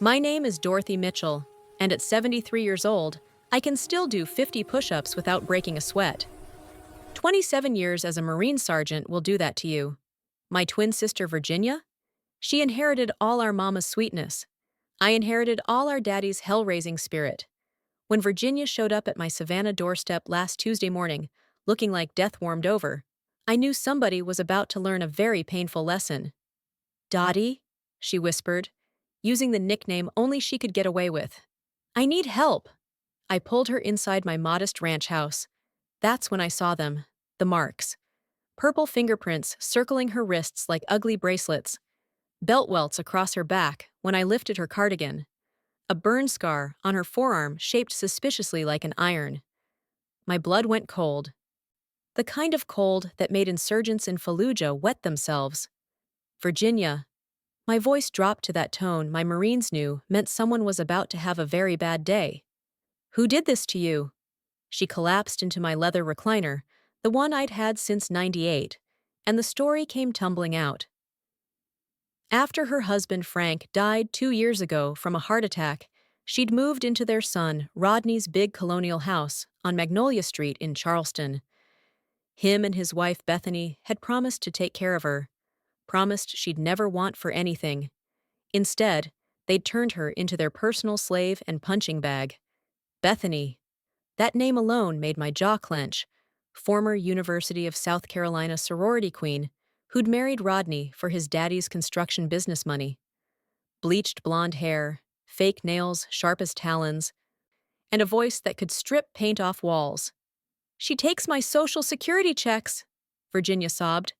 My name is Dorothy Mitchell, and at 73 years old, I can still do 50 push-ups without breaking a sweat. 27 years as a Marine sergeant will do that to you. My twin sister Virginia? She inherited all our mama's sweetness. I inherited all our daddy's hell-raising spirit. When Virginia showed up at my Savannah doorstep last Tuesday morning, looking like death warmed over, I knew somebody was about to learn a very painful lesson. "Dottie," she whispered, using the nickname only she could get away with. "I need help." I pulled her inside my modest ranch house. That's when I saw them, the marks. Purple fingerprints circling her wrists like ugly bracelets. Belt welts across her back when I lifted her cardigan. A burn scar on her forearm shaped suspiciously like an iron. My blood went cold. The kind of cold that made insurgents in Fallujah wet themselves. "Virginia." My voice dropped to that tone my Marines knew meant someone was about to have a very bad day. "Who did this to you?" She collapsed into my leather recliner, the one I'd had since '98, and the story came tumbling out. After her husband Frank died 2 years ago from a heart attack, she'd moved into their son Rodney's big colonial house on Magnolia Street in Charleston. Him and his wife Bethany had promised to take care of her, promised she'd never want for anything. Instead, they'd turned her into their personal slave and punching bag. Bethany. That name alone made my jaw clench. Former University of South Carolina sorority queen who'd married Rodney for his daddy's construction business money. Bleached blonde hair, fake nails sharp as talons, and a voice that could strip paint off walls. "She takes my Social Security checks," Virginia sobbed.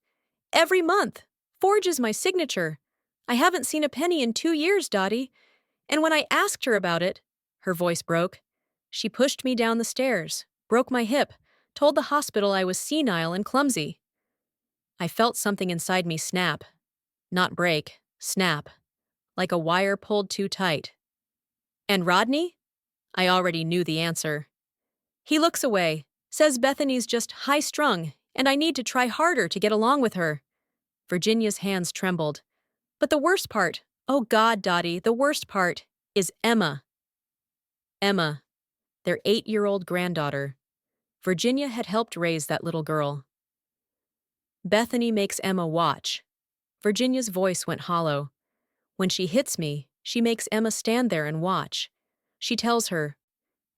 "Every month. Forges my signature. I haven't seen a penny in 2 years, Dottie. And when I asked her about it," her voice broke, "she pushed me down the stairs, broke my hip, told the hospital I was senile and clumsy." I felt something inside me snap. Not break, snap. Like a wire pulled too tight. "And Rodney?" I already knew the answer. "He looks away, says Bethany's just high-strung, and I need to try harder to get along with her." Virginia's hands trembled. "But the worst part, oh God, Dottie, the worst part, is Emma." Emma, their 8-year-old granddaughter. Virginia had helped raise that little girl. "Bethany makes Emma watch." Virginia's voice went hollow. "When she hits me, she makes Emma stand there and watch. She tells her,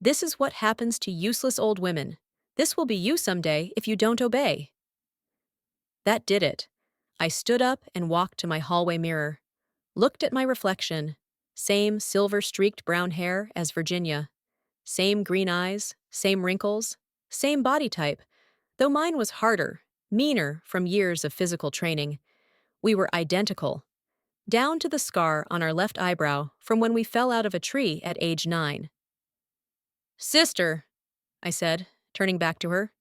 'This is what happens to useless old women. This will be you someday if you don't obey.'" That did it. I stood up and walked to my hallway mirror. Looked at my reflection. Same silver-streaked brown hair as Virginia. Same green eyes, same wrinkles, same body type, though mine was harder, meaner from years of physical training. We were identical. Down to the scar on our left eyebrow from when we fell out of a tree at age 9. "Sister," I said, turning back to her.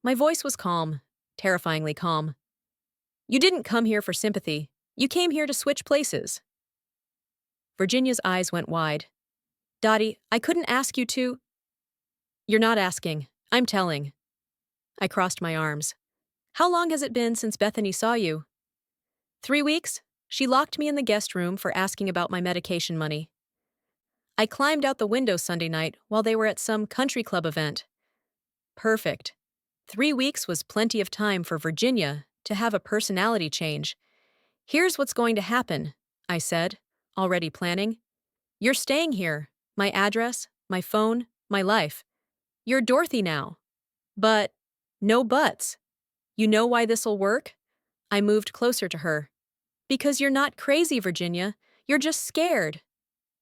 My voice was calm, terrifyingly calm. "You didn't come here for sympathy. You came here to switch places." Virginia's eyes went wide. "Dottie, I couldn't ask you to—" "You're not asking. I'm telling." I crossed my arms. "How long has it been since Bethany saw you?" 3 weeks. She locked me in the guest room for asking about my medication money. I climbed out the window Sunday night while they were at some country club event. Perfect. 3 weeks was plenty of time for Virginia to have a personality change. "Here's what's going to happen," I said, already planning. "You're staying here. My address, my phone, my life. You're Dorothy now." "But—" "No buts. You know why this'll work?" I moved closer to her. "Because you're not crazy, Virginia. You're just scared.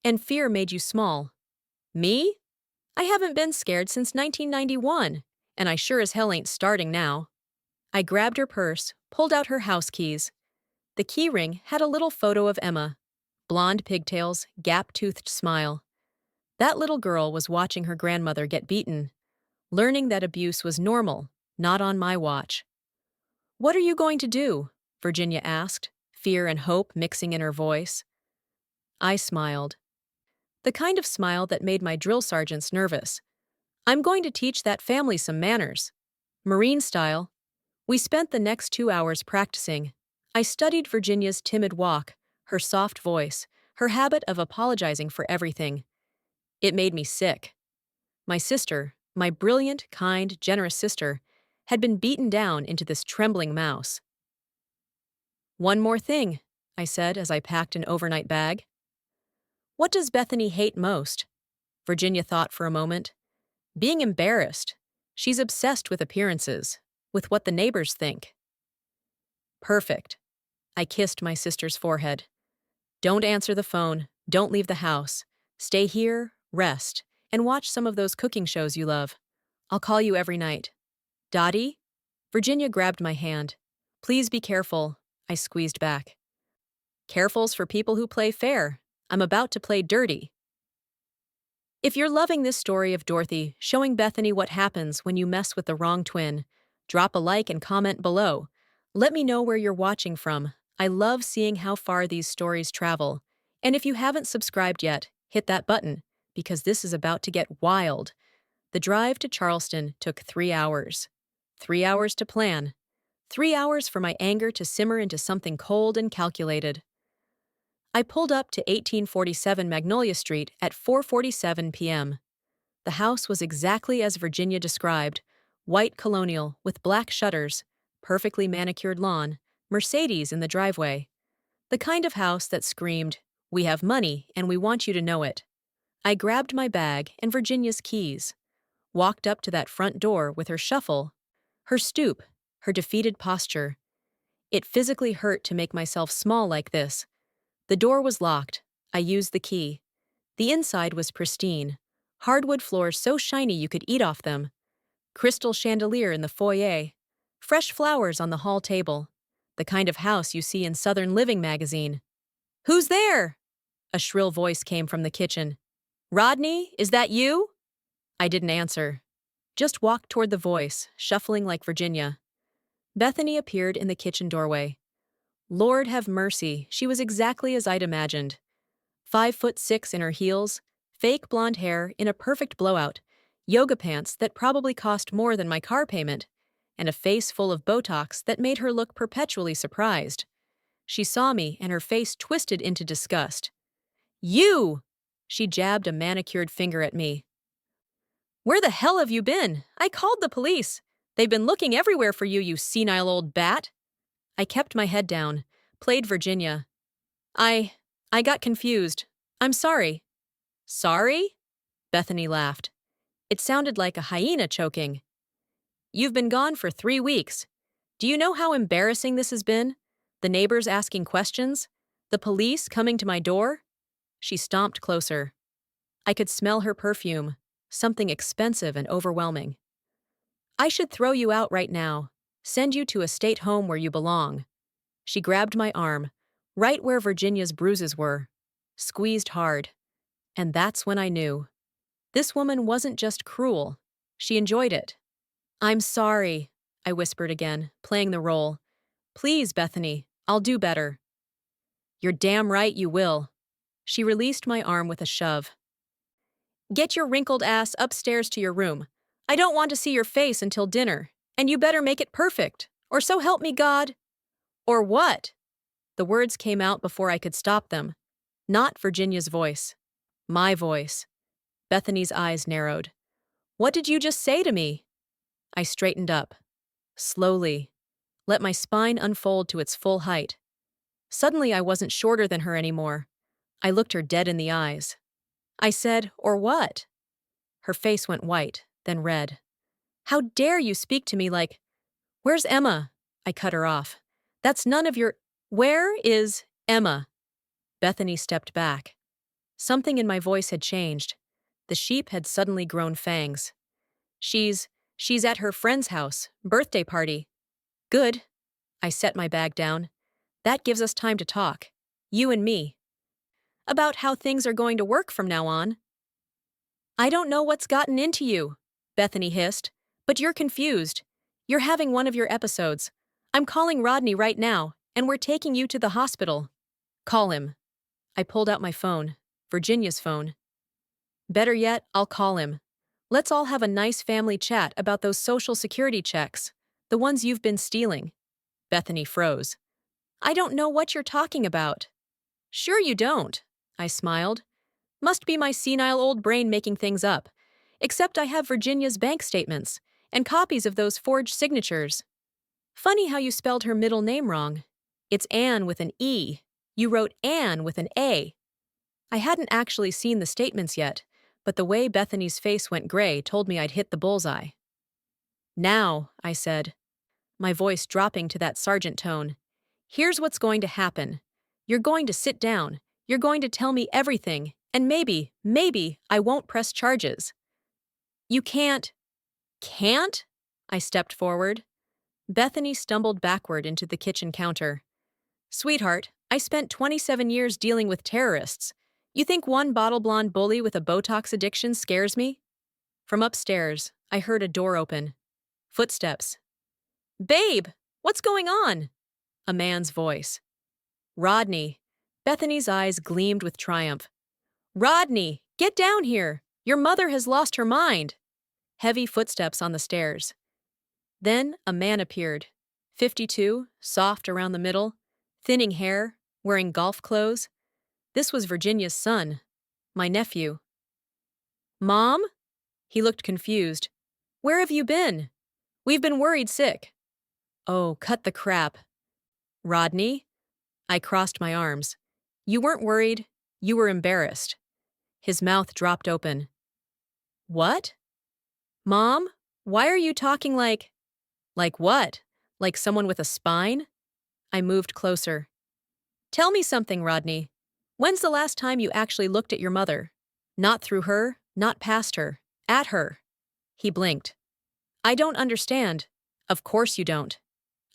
And fear made you small." "Me? I haven't been scared since 1991, and I sure as hell ain't starting now." I grabbed her purse, pulled out her house keys. The key ring had a little photo of Emma. Blonde pigtails, gap-toothed smile. That little girl was watching her grandmother get beaten, learning that abuse was normal, not on my watch. "What are you going to do?" Virginia asked, fear and hope mixing in her voice. I smiled. The kind of smile that made my drill sergeants nervous. "I'm going to teach that family some manners. Marine style." We spent the next 2 hours practicing. I studied Virginia's timid walk, her soft voice, Her habit of apologizing for everything. It made me sick. My sister, my brilliant, kind, generous sister, had been beaten down into this trembling mouse. "One more thing," I said as I packed an overnight bag. "What does Bethany hate most?" Virginia thought for a moment. "Being embarrassed. She's obsessed with appearances, with what the neighbors think." "Perfect." I kissed my sister's forehead. "Don't answer the phone. Don't leave the house. Stay here, rest, and watch some of those cooking shows you love. I'll call you every night." "Dottie?" Virginia grabbed my hand. "Please be careful," I squeezed back. "Careful's for people who play fair. I'm about to play dirty." If you're loving this story of Dorothy showing Bethany what happens when you mess with the wrong twin, drop a like and comment below. Let me know where you're watching from. I love seeing how far these stories travel. And if you haven't subscribed yet, hit that button, because this is about to get wild. The drive to Charleston took 3 hours. 3 hours to plan. 3 hours for my anger to simmer into something cold and calculated. I pulled up to 1847 Magnolia Street at 4:47 p.m. The house was exactly as Virginia described, white colonial with black shutters, perfectly manicured lawn, Mercedes in the driveway. The kind of house that screamed, "We have money and we want you to know it." I grabbed my bag and Virginia's keys, walked up to that front door with her shuffle, her stoop, her defeated posture. It physically hurt to make myself small like this. The door was locked. I used the key. The inside was pristine. Hardwood floors so shiny you could eat off them. Crystal chandelier in the foyer. Fresh flowers on the hall table. The kind of house you see in Southern Living magazine. "Who's there?" A shrill voice came from the kitchen. "Rodney, is that you?" I didn't answer. Just walked toward the voice, shuffling like Virginia. Bethany appeared in the kitchen doorway. Lord have mercy, she was exactly as I'd imagined. 5'6" in her heels, fake blonde hair in a perfect blowout, yoga pants that probably cost more than my car payment, and a face full of Botox that made her look perpetually surprised. She saw me and her face twisted into disgust. "You!" She jabbed a manicured finger at me. "Where the hell have you been? I called the police. They've been looking everywhere for you, you senile old bat." I kept my head down, played Virginia. I got confused. I'm sorry." "Sorry?" Bethany laughed. It sounded like a hyena choking. "You've been gone for 3 weeks. Do you know how embarrassing this has been? The neighbors asking questions? The police coming to my door?" She stomped closer. I could smell her perfume, something expensive and overwhelming. "I should throw you out right now, send you to a state home where you belong." She grabbed my arm, right where Virginia's bruises were, squeezed hard. And that's when I knew. This woman wasn't just cruel. She enjoyed it. "I'm sorry," I whispered again, playing the role. "Please, Bethany, I'll do better." "You're damn right you will." She released my arm with a shove. "Get your wrinkled ass upstairs to your room. I don't want to see your face until dinner, and you better make it perfect, or so help me God." "Or what?" The words came out before I could stop them. Not Virginia's voice. My voice. Bethany's eyes narrowed. "What did you just say to me?" I straightened up. Slowly. Let my spine unfold to its full height. Suddenly I wasn't shorter than her anymore. I looked her dead in the eyes. I said, "Or what?" Her face went white, then red. "How dare you speak to me like—" "Where's Emma?" I cut her off. "That's none of your—" "Where is Emma?" Bethany stepped back. Something in my voice had changed. The sheep had suddenly grown fangs. She's at her friend's house, birthday party." "Good." I set my bag down. "That gives us time to talk. You and me. About how things are going to work from now on." "I don't know what's gotten into you," Bethany hissed, "but you're confused. You're having one of your episodes. I'm calling Rodney right now, and we're taking you to the hospital." "Call him." I pulled out my phone, Virginia's phone. "Better yet, I'll call him. Let's all have a nice family chat about those Social Security checks, the ones you've been stealing." Bethany froze. "I don't know what you're talking about." "Sure you don't. I smiled. Must be my senile old brain making things up. Except I have Virginia's bank statements and copies of those forged signatures. Funny how you spelled her middle name wrong. It's Anne with an E. You wrote Anne with an A. I hadn't actually seen the statements yet, but the way Bethany's face went gray told me I'd hit the bullseye. Now, I said, my voice dropping to that sergeant tone, here's what's going to happen. You're going to sit down. You're going to tell me everything, and maybe I won't press charges. You can't. Can't? I stepped forward. Bethany stumbled backward into the kitchen counter. Sweetheart, I spent 27 years dealing with terrorists. You think one bottle blonde bully with a Botox addiction scares me? From upstairs, I heard a door open. Footsteps. Babe, what's going on? A man's voice. Rodney. Bethany's eyes gleamed with triumph. Rodney, get down here. Your mother has lost her mind. Heavy footsteps on the stairs. Then a man appeared. 52, soft around the middle, thinning hair, wearing golf clothes. This was Virginia's son, my nephew. Mom? He looked confused. Where have you been? We've been worried sick. Oh, cut the crap. Rodney? I crossed my arms. You weren't worried. You were embarrassed. His mouth dropped open. What? Mom? Why are you talking like... Like what? Like someone with a spine? I moved closer. Tell me something, Rodney. When's the last time you actually looked at your mother? Not through her, not past her, at her. He blinked. I don't understand. Of course you don't.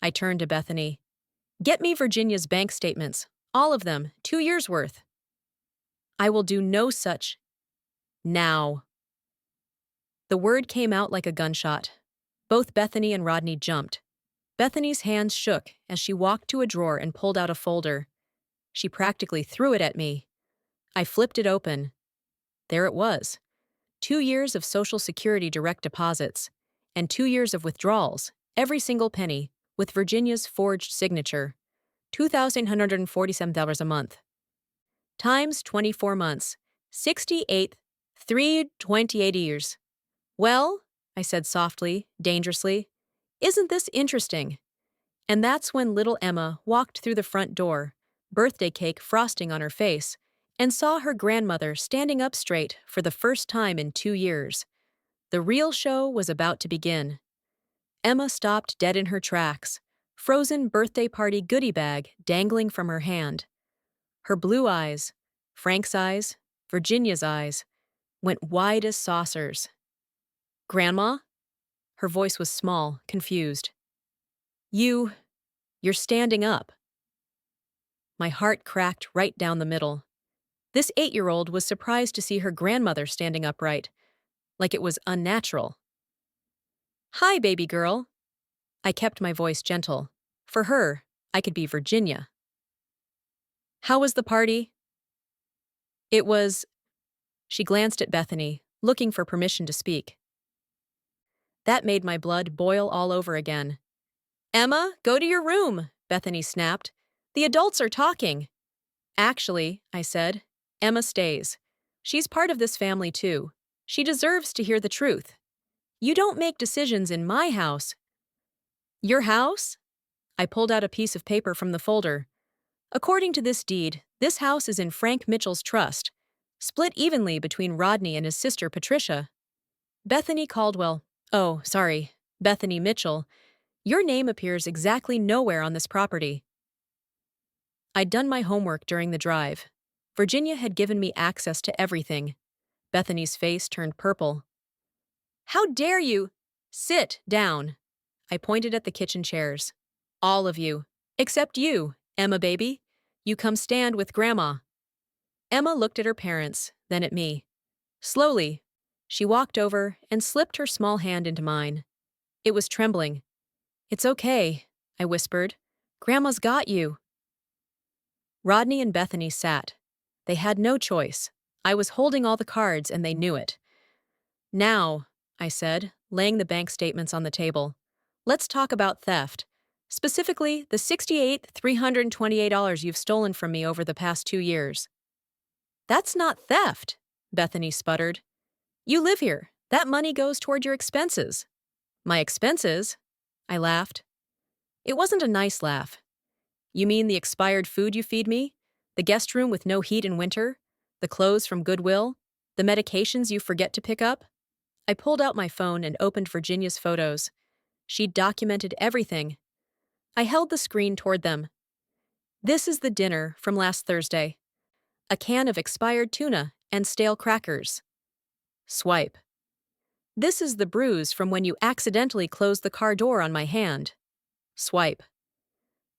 I turned to Bethany. Get me Virginia's bank statements. All of them, 2 years' worth. I will do no such. Now. The word came out like a gunshot. Both Bethany and Rodney jumped. Bethany's hands shook as she walked to a drawer and pulled out a folder. She practically threw it at me. I flipped it open. There it was. 2 years of Social Security direct deposits, and 2 years of withdrawals, every single penny, with Virginia's forged signature. $2,147 a month. Times 24 months. 68, 328 years. Well, I said softly, dangerously, isn't this interesting? And that's when little Emma walked through the front door, birthday cake frosting on her face, and saw her grandmother standing up straight for the first time in 2 years. The real show was about to begin. Emma stopped dead in her tracks, frozen birthday party goodie bag dangling from her hand. Her blue eyes, Frank's eyes, Virginia's eyes, went wide as saucers. Grandma? Her voice was small, confused. You're standing up. My heart cracked right down the middle. This 8-year-old was surprised to see her grandmother standing upright, like it was unnatural. Hi, baby girl. I kept my voice gentle. For her, I could be Virginia. How was the party? It was... She glanced at Bethany, looking for permission to speak. That made my blood boil all over again. Emma, go to your room, Bethany snapped. The adults are talking. Actually, I said, Emma stays. She's part of this family too. She deserves to hear the truth. You don't make decisions in my house. Your house? I pulled out a piece of paper from the folder. According to this deed, this house is in Frank Mitchell's trust, split evenly between Rodney and his sister Patricia. Bethany Mitchell, your name appears exactly nowhere on this property. I'd done my homework during the drive. Virginia had given me access to everything. Bethany's face turned purple. How dare you? Sit down. I pointed at the kitchen chairs. All of you. Except you, Emma baby. You come stand with Grandma. Emma looked at her parents, then at me. Slowly, she walked over and slipped her small hand into mine. It was trembling. It's okay, I whispered. Grandma's got you. Rodney and Bethany sat. They had no choice. I was holding all the cards and they knew it. Now, I said, laying the bank statements on the table. Let's talk about theft. Specifically, the $68,328 you've stolen from me over the past 2 years. That's not theft, Bethany sputtered. You live here. That money goes toward your expenses. My expenses? I laughed. It wasn't a nice laugh. You mean the expired food you feed me? The guest room with no heat in winter? The clothes from Goodwill? The medications you forget to pick up? I pulled out my phone and opened Virginia's photos. She'd documented everything. I held the screen toward them. This is the dinner from last Thursday. A can of expired tuna and stale crackers. Swipe. This is the bruise from when you accidentally closed the car door on my hand. Swipe.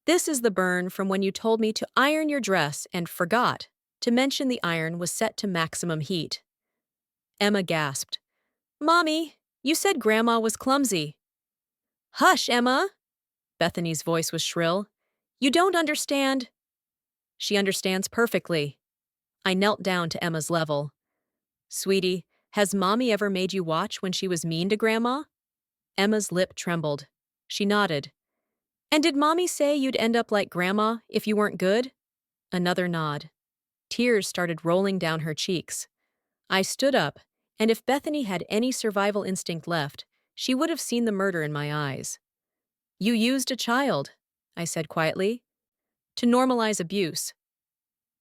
This is the burn from when you told me to iron your dress and forgot to mention the iron was set to maximum heat. Emma gasped. Mommy, you said Grandma was clumsy. Hush, Emma! Bethany's voice was shrill. You don't understand. She understands perfectly. I knelt down to Emma's level. Sweetie, has Mommy ever made you watch when she was mean to Grandma? Emma's lip trembled. She nodded. And did Mommy say you'd end up like Grandma if you weren't good? Another nod. Tears started rolling down her cheeks. I stood up, and if Bethany had any survival instinct left, she would have seen the murder in my eyes. You used a child, I said quietly, to normalize abuse.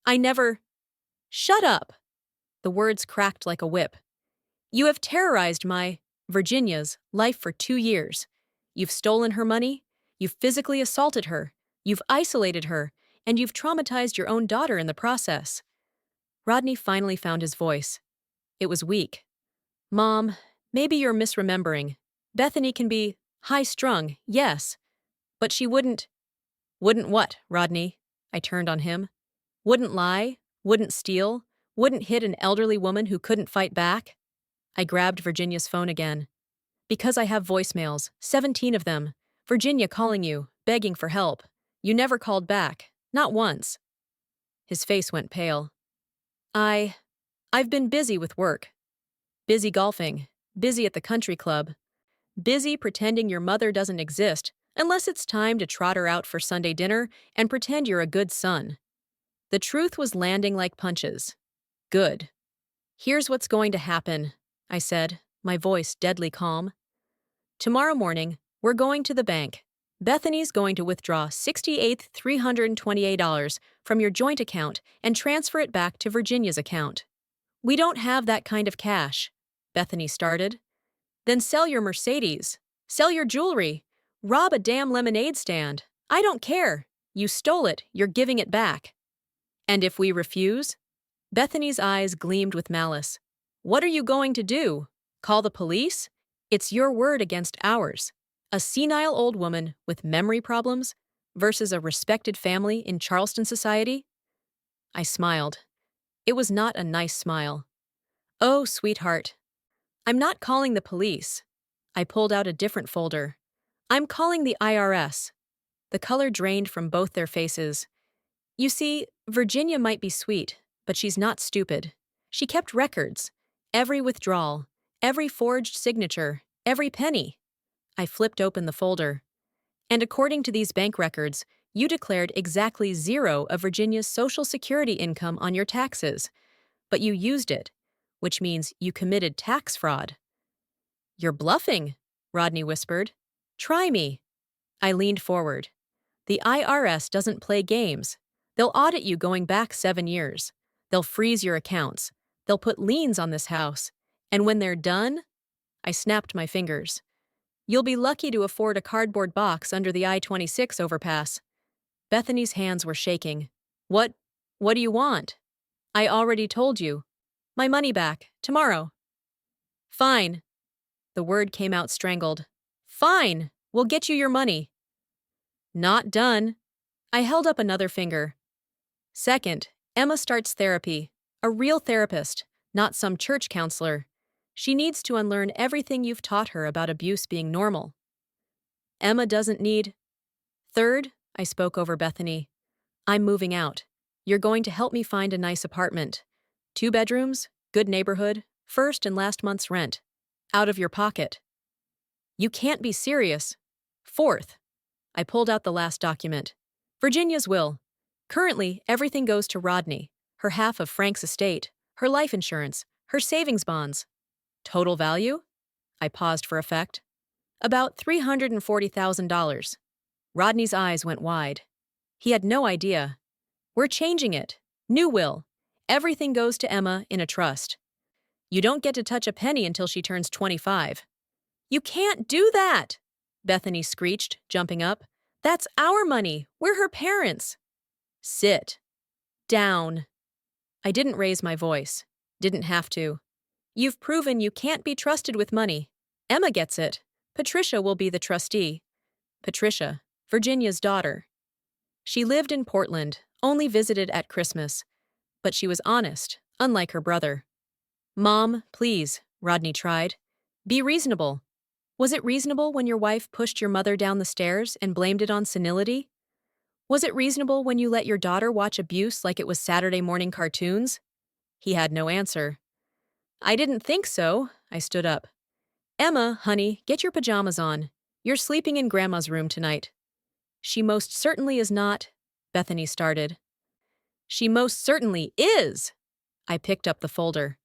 I never— Shut up! The words cracked like a whip. You have terrorized Virginia's, life for 2 years. You've stolen her money, you've physically assaulted her, you've isolated her, and you've traumatized your own daughter in the process. Rodney finally found his voice. It was weak. Mom, maybe you're misremembering. Bethany can be high-strung, yes, but she wouldn't— Wouldn't what, Rodney? I turned on him. Wouldn't lie, wouldn't steal, wouldn't hit an elderly woman who couldn't fight back? I grabbed Virginia's phone again. Because I have voicemails, 17 of them. Virginia calling you, begging for help. You never called back, not once. His face went pale. I've been busy with work. Busy golfing, busy at the country club, busy pretending your mother doesn't exist unless it's time to trot her out for Sunday dinner and pretend you're a good son. The truth was landing like punches. Good. Here's what's going to happen, I said, my voice deadly calm. Tomorrow morning, we're going to the bank. Bethany's going to withdraw $68,328 from your joint account and transfer it back to Virginia's account. We don't have that kind of cash, Bethany started. Then sell your Mercedes. Sell your jewelry. Rob a damn lemonade stand. I don't care. You stole it. You're giving it back. And if we refuse? Bethany's eyes gleamed with malice. What are you going to do? Call the police? It's your word against ours. A senile old woman with memory problems versus a respected family in Charleston society? I smiled. It was not a nice smile. Oh, sweetheart. I'm not calling the police. I pulled out a different folder. I'm calling the IRS. The color drained from both their faces. You see, Virginia might be sweet, but she's not stupid. She kept records. Every withdrawal, every forged signature, every penny. I flipped open the folder. And according to these bank records, you declared exactly 0 of Virginia's Social Security income on your taxes. But you used it, which means you committed tax fraud. You're bluffing, Rodney whispered. Try me. I leaned forward. The IRS doesn't play games. They'll audit you going back 7 years. They'll freeze your accounts. They'll put liens on this house. And when they're done, I snapped my fingers. You'll be lucky to afford a cardboard box under the I-26 overpass. Bethany's hands were shaking. What do you want? I already told you. My money back, tomorrow. Fine. The word came out strangled. Fine, we'll get you your money. Not done. I held up another finger. Second, Emma starts therapy. A real therapist, not some church counselor. She needs to unlearn everything you've taught her about abuse being normal. Emma doesn't need— Third, I spoke over Bethany. I'm moving out. You're going to help me find a nice apartment. 2 bedrooms, good neighborhood, first and last month's rent. Out of your pocket. You can't be serious. Fourth, I pulled out the last document. Virginia's will. Currently, everything goes to Rodney. her half of Frank's estate, her life insurance, her savings bonds. Total value? I paused for effect. About $340,000. Rodney's eyes went wide. He had no idea. We're changing it. New will. Everything goes to Emma in a trust. You don't get to touch a penny until she turns 25. You can't do that! Bethany screeched, jumping up. That's our money. We're her parents. Sit. Down. I didn't raise my voice. Didn't have to. You've proven you can't be trusted with money. Emma gets it. Patricia will be the trustee. Patricia, Virginia's daughter. She lived in Portland, only visited at Christmas. But she was honest, unlike her brother. Mom, please, Rodney tried. Be reasonable. Was it reasonable when your wife pushed your mother down the stairs and blamed it on senility? Was it reasonable when you let your daughter watch abuse like it was Saturday morning cartoons? He had no answer. I didn't think so, I stood up. Emma, honey, get your pajamas on. You're sleeping in Grandma's room tonight. She most certainly is not, Bethany started. She most certainly is! I picked up the folder.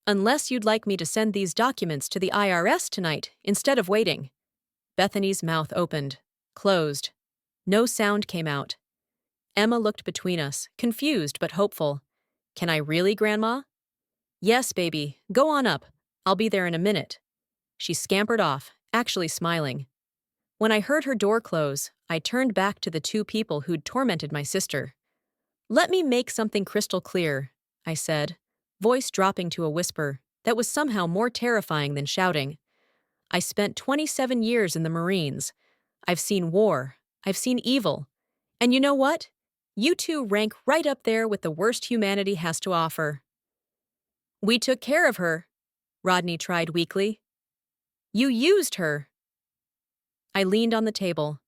Unless you'd like me to send these documents to the IRS tonight instead of waiting. Bethany's mouth opened, closed. No sound came out. Emma looked between us, confused but hopeful. Can I really, Grandma? Yes, baby. Go on up. I'll be there in a minute. She scampered off, actually smiling. When I heard her door close, I turned back to the two people who'd tormented my sister. Let me make something crystal clear, I said, voice dropping to a whisper that was somehow more terrifying than shouting. I spent 27 years in the Marines. I've seen war. I've seen evil. And you know what? You two rank right up there with the worst humanity has to offer. We took care of her, Rodney tried weakly. You used her. I leaned on the table.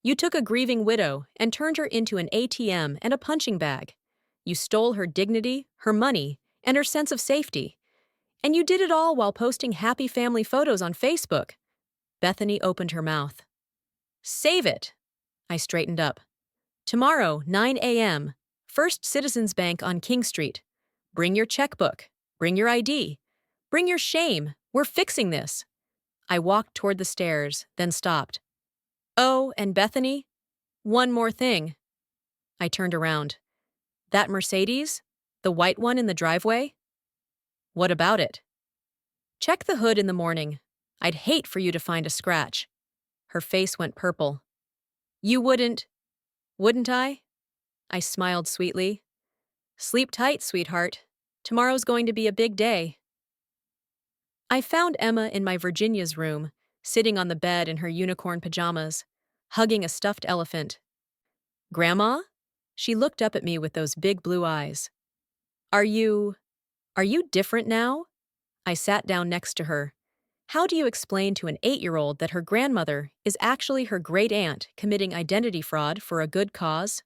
You took a grieving widow and turned her into an ATM and a punching bag. You stole her dignity, her money, and her sense of safety. And you did it all while posting happy family photos on Facebook. Bethany opened her mouth. Save it! I straightened up. Tomorrow, 9 a.m., First Citizens Bank on King Street. Bring your checkbook. Bring your ID. Bring your shame. We're fixing this. I walked toward the stairs, then stopped. Oh, and Bethany? One more thing. I turned around. That Mercedes? The white one in the driveway? What about it? Check the hood in the morning. I'd hate for you to find a scratch. Her face went purple. You wouldn't I? I smiled sweetly. Sleep tight, sweetheart. Tomorrow's going to be a big day. I found Emma in my Virginia's room, sitting on the bed in her unicorn pajamas, hugging a stuffed elephant. Grandma? She looked up at me with those big blue eyes. Are you different now? I sat down next to her. How do you explain to an 8-year-old that her grandmother is actually her great-aunt committing identity fraud for a good cause?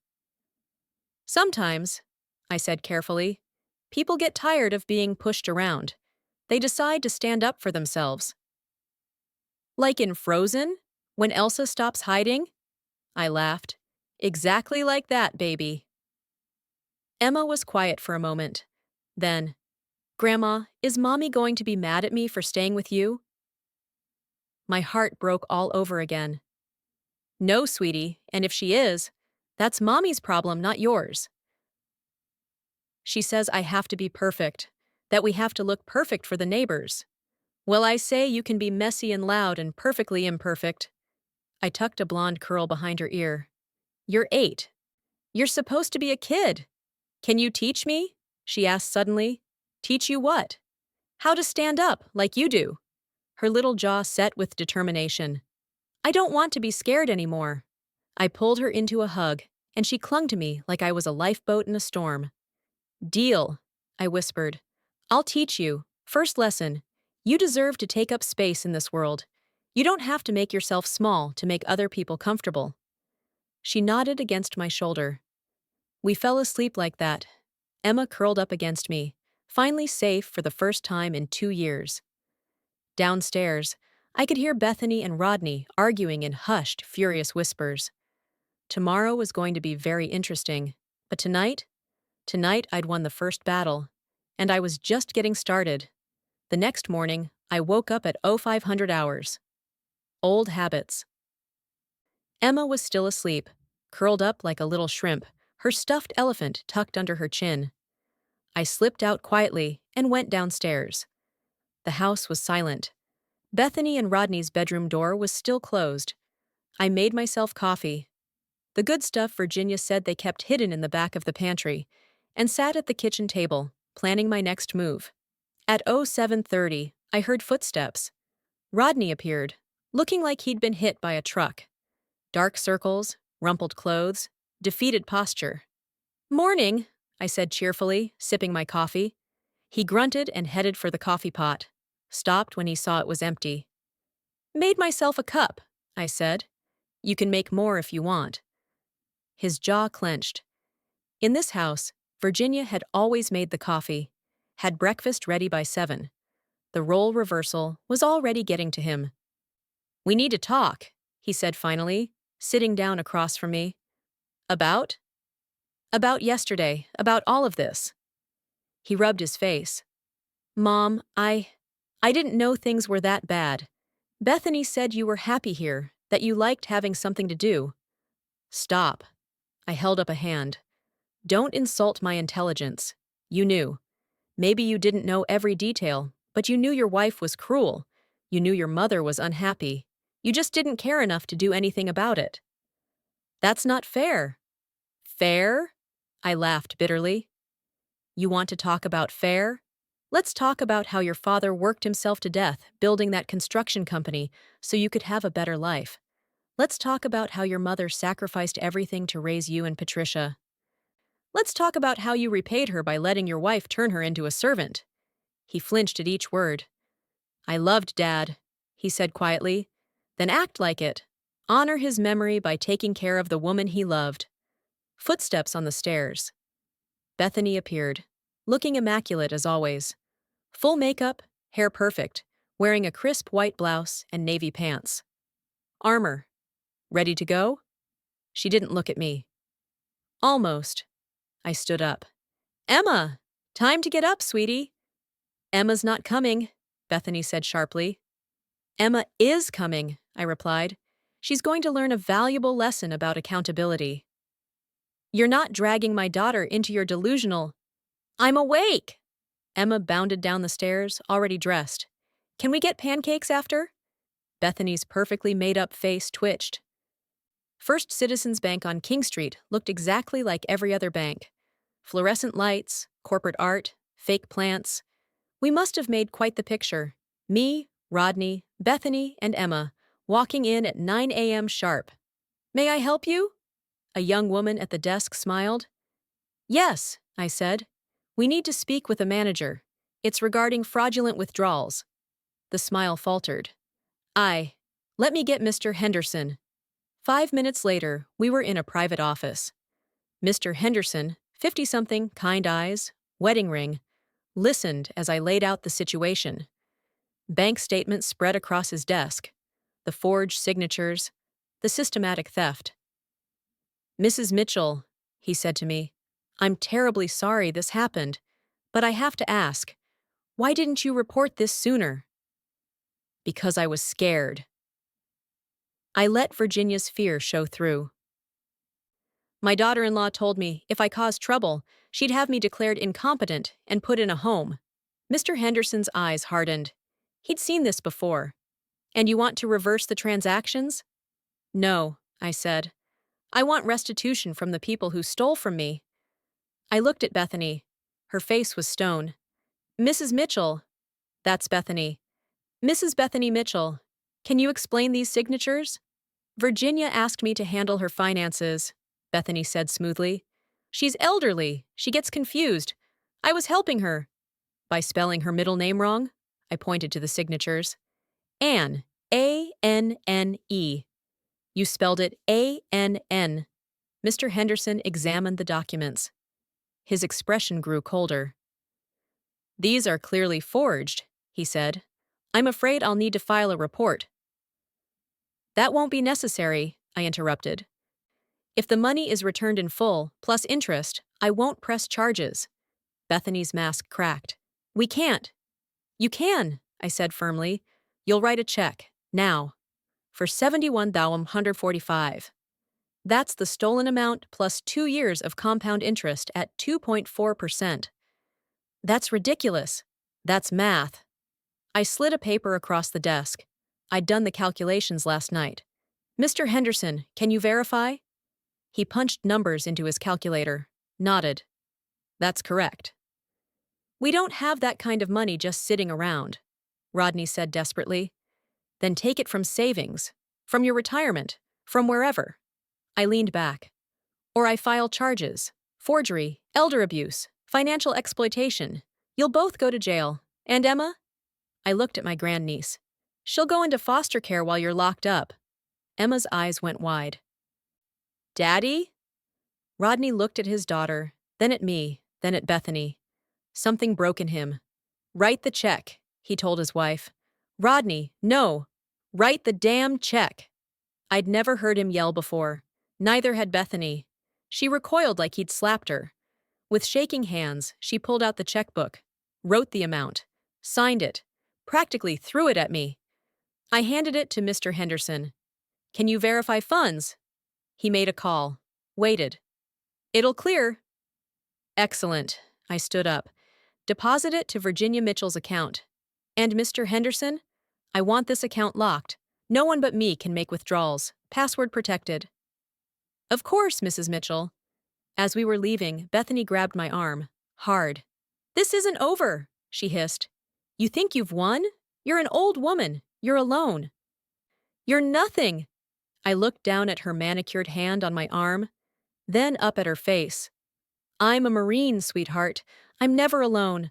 Sometimes, I said carefully, people get tired of being pushed around. They decide to stand up for themselves. Like in Frozen, when Elsa stops hiding? I laughed. Exactly like that, baby. Emma was quiet for a moment. Then, Grandma, is Mommy going to be mad at me for staying with you? My heart broke all over again. No, sweetie, and if she is, that's Mommy's problem, not yours. She says I have to be perfect, that we have to look perfect for the neighbors. Well, I say you can be messy and loud and perfectly imperfect. I tucked a blonde curl behind her ear. You're 8. You're supposed to be a kid. Can you teach me? She asked suddenly. Teach you what? How to stand up, like you do. Her little jaw set with determination. I don't want to be scared anymore. I pulled her into a hug, and she clung to me like I was a lifeboat in a storm. Deal, I whispered. I'll teach you. First lesson. You deserve to take up space in this world. You don't have to make yourself small to make other people comfortable. She nodded against my shoulder. We fell asleep like that. Emma curled up against me, finally safe for the first time in 2 years. Downstairs, I could hear Bethany and Rodney arguing in hushed, furious whispers. Tomorrow was going to be very interesting, but tonight? Tonight I'd won the first battle, and I was just getting started. The next morning, I woke up at 0500 hours. Old habits. Emma was still asleep, curled up like a little shrimp, her stuffed elephant tucked under her chin. I slipped out quietly and went downstairs. The house was silent. Bethany and Rodney's bedroom door was still closed. I made myself coffee. The good stuff Virginia said they kept hidden in the back of the pantry, and sat at the kitchen table, planning my next move. At 0730, I heard footsteps. Rodney appeared, looking like he'd been hit by a truck. Dark circles, rumpled clothes, defeated posture. "Morning," I said cheerfully, sipping my coffee. He grunted and headed for the coffee pot. Stopped when he saw it was empty. "Made myself a cup," I said. "You can make more if you want." His jaw clenched. In this house, Virginia had always made the coffee, had breakfast ready by 7. The role reversal was already getting to him. "We need to talk," he said finally, sitting down across from me. "About?" "About yesterday, about all of this." He rubbed his face. "Mom, I didn't know things were that bad. Bethany said you were happy here, that you liked having something to do." "Stop." I held up a hand. "Don't insult my intelligence. You knew. Maybe you didn't know every detail, but you knew your wife was cruel. You knew your mother was unhappy. You just didn't care enough to do anything about it." "That's not fair." "Fair?" I laughed bitterly. "You want to talk about fair? Let's talk about how your father worked himself to death building that construction company so you could have a better life. Let's talk about how your mother sacrificed everything to raise you and Patricia. Let's talk about how you repaid her by letting your wife turn her into a servant." He flinched at each word. "I loved Dad," he said quietly. "Then act like it. Honor his memory by taking care of the woman he loved." Footsteps on the stairs. Bethany appeared, looking immaculate as always. Full makeup, hair perfect, wearing a crisp white blouse and navy pants. "Armor. Ready to go?" She didn't look at me. "Almost." I stood up. "Emma! Time to get up, sweetie." "Emma's not coming," Bethany said sharply. "Emma is coming," I replied. "She's going to learn a valuable lesson about accountability." "You're not dragging my daughter into your delusional—" "I'm awake!" Emma bounded down the stairs, already dressed. "Can we get pancakes after?" Bethany's perfectly made-up face twitched. First Citizens Bank on King Street looked exactly like every other bank. Fluorescent lights, corporate art, fake plants. We must have made quite the picture. Me, Rodney, Bethany, and Emma, walking in at 9 a.m. sharp. "May I help you?" A young woman at the desk smiled. "Yes," I said. "We need to speak with a manager. It's regarding fraudulent withdrawals." The smile faltered. Let me get Mr. Henderson." 5 minutes later, we were in a private office. Mr. Henderson, 50-something, kind eyes, wedding ring, listened as I laid out the situation. Bank statements spread across his desk, the forged signatures, the systematic theft. "Mrs. Mitchell," he said to me, "I'm terribly sorry this happened, but I have to ask, why didn't you report this sooner?" "Because I was scared." I let Virginia's fear show through. "My daughter-in-law told me if I caused trouble, she'd have me declared incompetent and put in a home." Mr. Henderson's eyes hardened. He'd seen this before. "And you want to reverse the transactions?" "No," I said. "I want restitution from the people who stole from me." I looked at Bethany. Her face was stone. "Mrs. Mitchell." "That's Bethany." "Mrs. Bethany Mitchell, can you explain these signatures?" "Virginia asked me to handle her finances," Bethany said smoothly. "She's elderly. She gets confused. I was helping her." "By spelling her middle name wrong?" I pointed to the signatures. "Anne. A-N-N-E. You spelled it A-N-N. Mr. Henderson examined the documents. His expression grew colder. "These are clearly forged," he said. "I'm afraid I'll need to file a report." "That won't be necessary," I interrupted. "If the money is returned in full, plus interest, I won't press charges. Bethany's mask cracked. We can't. You can, I said firmly. You'll write a check, now, for 71,145. That's the stolen amount plus 2 years of compound interest at 2.4%. That's ridiculous. That's math. I slid a paper across the desk. I'd done the calculations last night. Mr. Henderson, can you verify? He punched numbers into his calculator, nodded. That's correct. We don't have that kind of money just sitting around, Rodney said desperately. Then take it from savings, from your retirement, from wherever. I leaned back. Or I file charges, forgery, elder abuse, financial exploitation. You'll both go to jail. And Emma? I looked at my grandniece. She'll go into foster care while you're locked up. Emma's eyes went wide. Daddy? Rodney looked at his daughter, then at me, then at Bethany. Something broke in him. Write the check, he told his wife. Rodney, no. Write the damn check. I'd never heard him yell before. Neither had Bethany. She recoiled like he'd slapped her. With shaking hands, she pulled out the checkbook, wrote the amount, signed it, practically threw it at me. I handed it to Mr. Henderson. Can you verify funds? He made a call. Waited. It'll clear. Excellent. I stood up. Deposit it to Virginia Mitchell's account. And Mr. Henderson? I want this account locked. No one but me can make withdrawals. Password protected. Of course, Mrs. Mitchell. As we were leaving, Bethany grabbed my arm. Hard. This isn't over, she hissed. You think you've won? You're an old woman. You're alone. You're nothing. I looked down at her manicured hand on my arm, then up at her face. I'm a Marine, sweetheart. I'm never alone.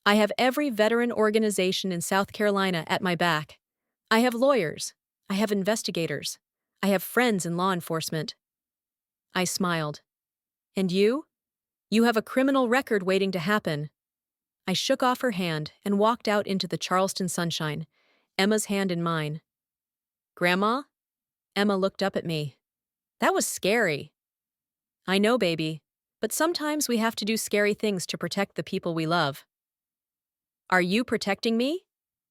I have every veteran organization in South Carolina at my back. I have lawyers. I have investigators. I have friends in law enforcement. I smiled. And you? You have a criminal record waiting to happen. I shook off her hand and walked out into the Charleston sunshine, Emma's hand in mine. Grandma? Emma looked up at me. That was scary. I know, baby, but sometimes we have to do scary things to protect the people we love. Are you protecting me?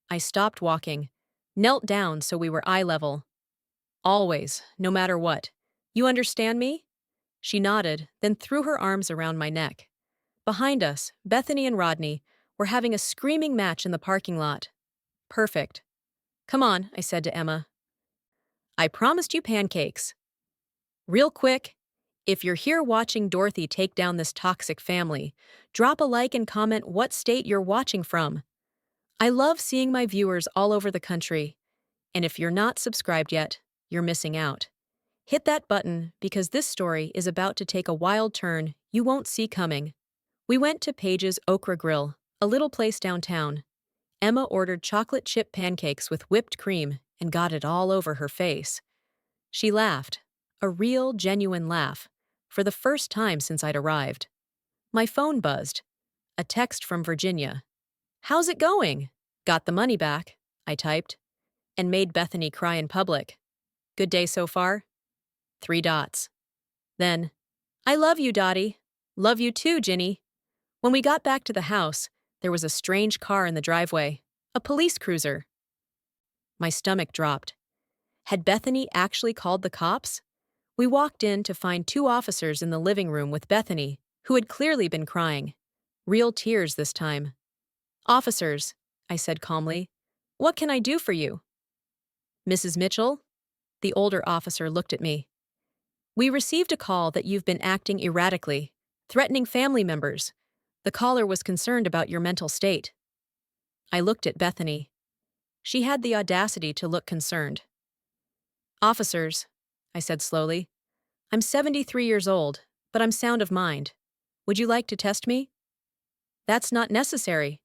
I stopped walking, knelt down so we were eye level. Always, no matter what. You understand me? She nodded, then threw her arms around my neck. Behind us, Bethany and Rodney were having a screaming match in the parking lot. Perfect. Come on, I said to Emma. I promised you pancakes. Real quick, if you're here watching Dorothy take down this toxic family, drop a like and comment what state you're watching from. I love seeing my viewers all over the country. And if you're not subscribed yet, you're missing out. Hit that button because this story is about to take a wild turn you won't see coming. We went to Paige's Okra Grill, a little place downtown. Emma ordered chocolate chip pancakes with whipped cream and got it all over her face. She laughed, a real, genuine laugh, for the first time since I'd arrived. My phone buzzed. A text from Virginia. How's it going? Got the money back, I typed, and made Bethany cry in public. Good day so far? 3 dots. Then, I love you, Dottie. Love you too, Ginny. When we got back to the house, there was a strange car in the driveway, a police cruiser. My stomach dropped. Had Bethany actually called the cops? We walked in to find 2 officers in the living room with Bethany, who had clearly been crying. Real tears this time. Officers, I said calmly, what can I do for you? Mrs. Mitchell? The older officer looked at me. We received a call that you've been acting erratically, threatening family members. The caller was concerned about your mental state. I looked at Bethany. She had the audacity to look concerned. Officers, I said slowly, I'm 73 years old, but I'm sound of mind. Would you like to test me? That's not necessary.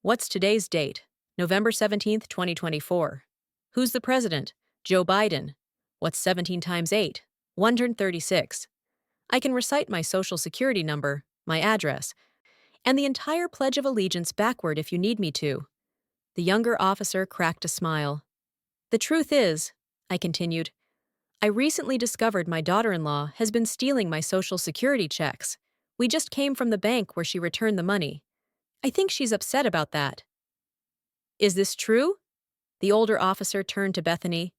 What's today's date? November 17th, 2024. Who's the president? Joe Biden. What's 17 times 8? 136. I can recite my social security number, my address, and the entire Pledge of Allegiance backward if you need me to. The younger officer cracked a smile. The truth is, I continued, I recently discovered my daughter-in-law has been stealing my social security checks. We just came from the bank where she returned the money. I think she's upset about that. Is this true? The older officer turned to Bethany.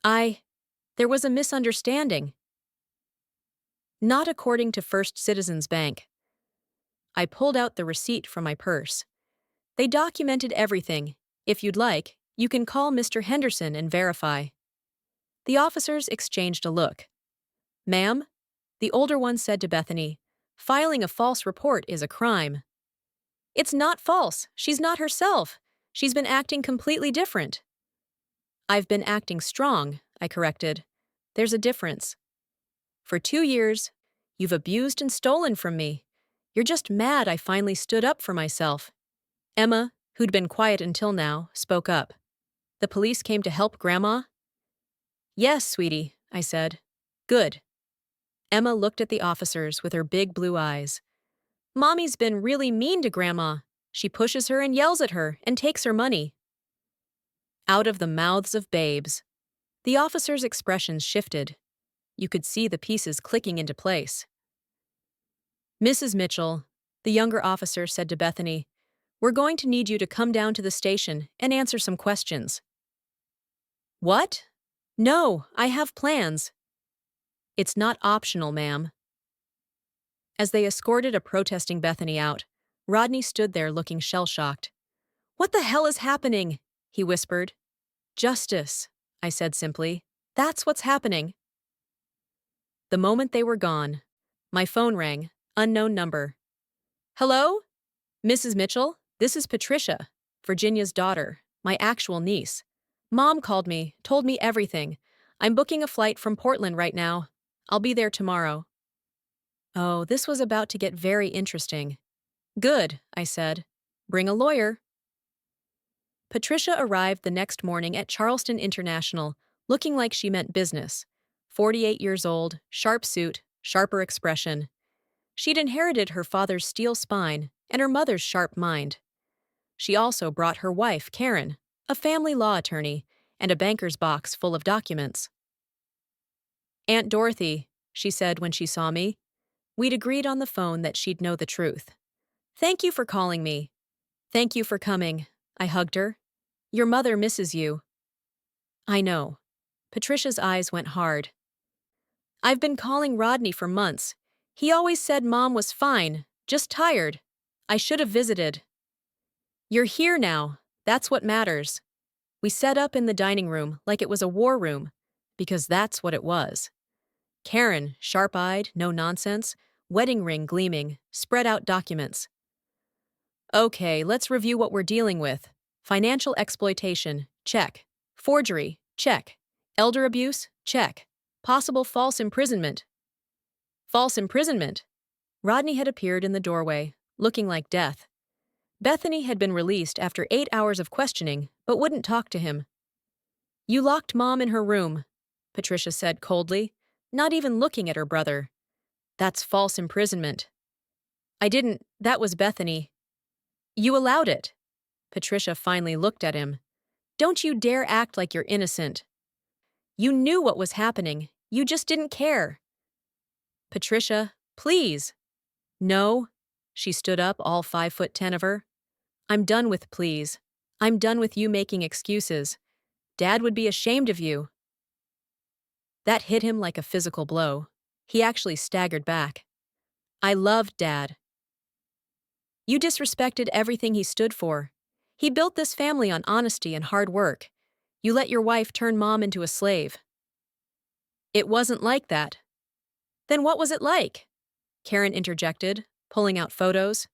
There was a misunderstanding. Not according to First Citizens Bank. I pulled out the receipt from my purse. They documented everything. If you'd like, you can call Mr. Henderson and verify. The officers exchanged a look. Ma'am, the older one said to Bethany, filing a false report is a crime. It's not false. She's not herself. She's been acting completely different. I've been acting strong, I corrected. There's a difference. For 2 years, you've abused and stolen from me. You're just mad I finally stood up for myself. Emma, who'd been quiet until now, spoke up. The police came to help Grandma? Yes, sweetie, I said. Good. Emma looked at the officers with her big blue eyes. Mommy's been really mean to Grandma. She pushes her and yells at her and takes her money. Out of the mouths of babes. The officers' expressions shifted. You could see the pieces clicking into place. Mrs. Mitchell, the younger officer said to Bethany, we're going to need you to come down to the station and answer some questions. What? No, I have plans. It's not optional, ma'am. As they escorted a protesting Bethany out, Rodney stood there looking shell-shocked. What the hell is happening? He whispered. Justice, I said simply. That's what's happening. The moment they were gone, my phone rang, unknown number. Hello? Mrs. Mitchell, this is Patricia, Virginia's daughter, my actual niece. Mom called me, told me everything. I'm booking a flight from Portland right now. I'll be there tomorrow. Oh, this was about to get very interesting. Good, I said. Bring a lawyer. Patricia arrived the next morning at Charleston International, looking like she meant business. 48 years old, sharp suit, sharper expression. She'd inherited her father's steel spine and her mother's sharp mind. She also brought her wife, Karen, a family law attorney, and a banker's box full of documents. Aunt Dorothy, she said when she saw me. We'd agreed on the phone that she'd know the truth. Thank you for calling me. Thank you for coming. I hugged her. Your mother misses you. I know. Patricia's eyes went hard. I've been calling Rodney for months. He always said Mom was fine, just tired. I should have visited. You're here now. That's what matters. We set up in the dining room like it was a war room, because that's what it was. Karen, sharp-eyed, no nonsense, wedding ring gleaming, spread out documents. Okay, let's review what we're dealing with. Financial exploitation, check. Forgery, check. Elder abuse, check. Possible false imprisonment. False imprisonment. Rodney had appeared in the doorway, looking like death. Bethany had been released after 8 hours of questioning, but wouldn't talk to him. You locked Mom in her room, Patricia said coldly, not even looking at her brother. That's false imprisonment. I didn't, that was Bethany. You allowed it. Patricia finally looked at him. Don't you dare act like you're innocent. You knew what was happening, you just didn't care. Patricia, please. No. She stood up, all 5'10" of her. I'm done with please. I'm done with you making excuses. Dad would be ashamed of you. That hit him like a physical blow. He actually staggered back. I loved Dad. You disrespected everything he stood for. He built this family on honesty and hard work. You let your wife turn Mom into a slave. It wasn't like that. Then what was it like? Karen interjected, pulling out photos.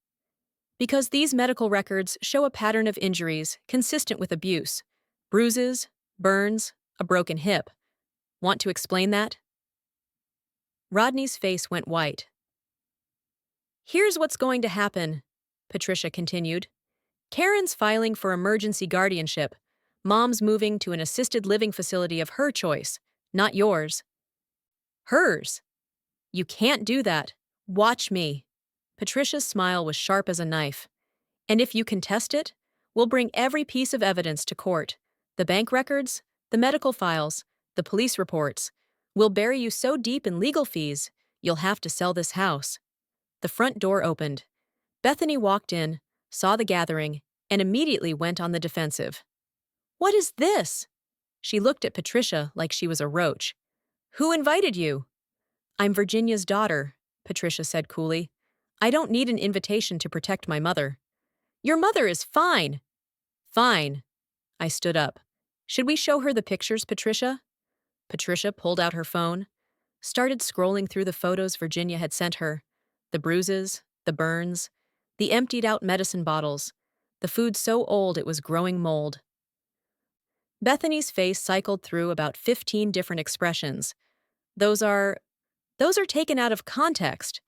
Because these medical records show a pattern of injuries consistent with abuse. Bruises, burns, a broken hip. Want to explain that? Rodney's face went white. Here's what's going to happen, Patricia continued. Karen's filing for emergency guardianship. Mom's moving to an assisted living facility of her choice, not yours. Hers. You can't do that. Watch me. Patricia's smile was sharp as a knife. And if you contest it, we'll bring every piece of evidence to court. The bank records, the medical files, the police reports. We'll bury you so deep in legal fees, you'll have to sell this house. The front door opened. Bethany walked in, saw the gathering, and immediately went on the defensive. "What is this?" She looked at Patricia like she was a roach. "Who invited you?" "I'm Virginia's daughter," Patricia said coolly. "I don't need an invitation to protect my mother." "Your mother is fine." "Fine." I stood up. "Should we show her the pictures, Patricia?" Patricia pulled out her phone, started scrolling through the photos Virginia had sent her. The bruises, the burns, the emptied-out medicine bottles, the food so old it was growing mold. Bethany's face cycled through about 15 different expressions. Those are taken out of context."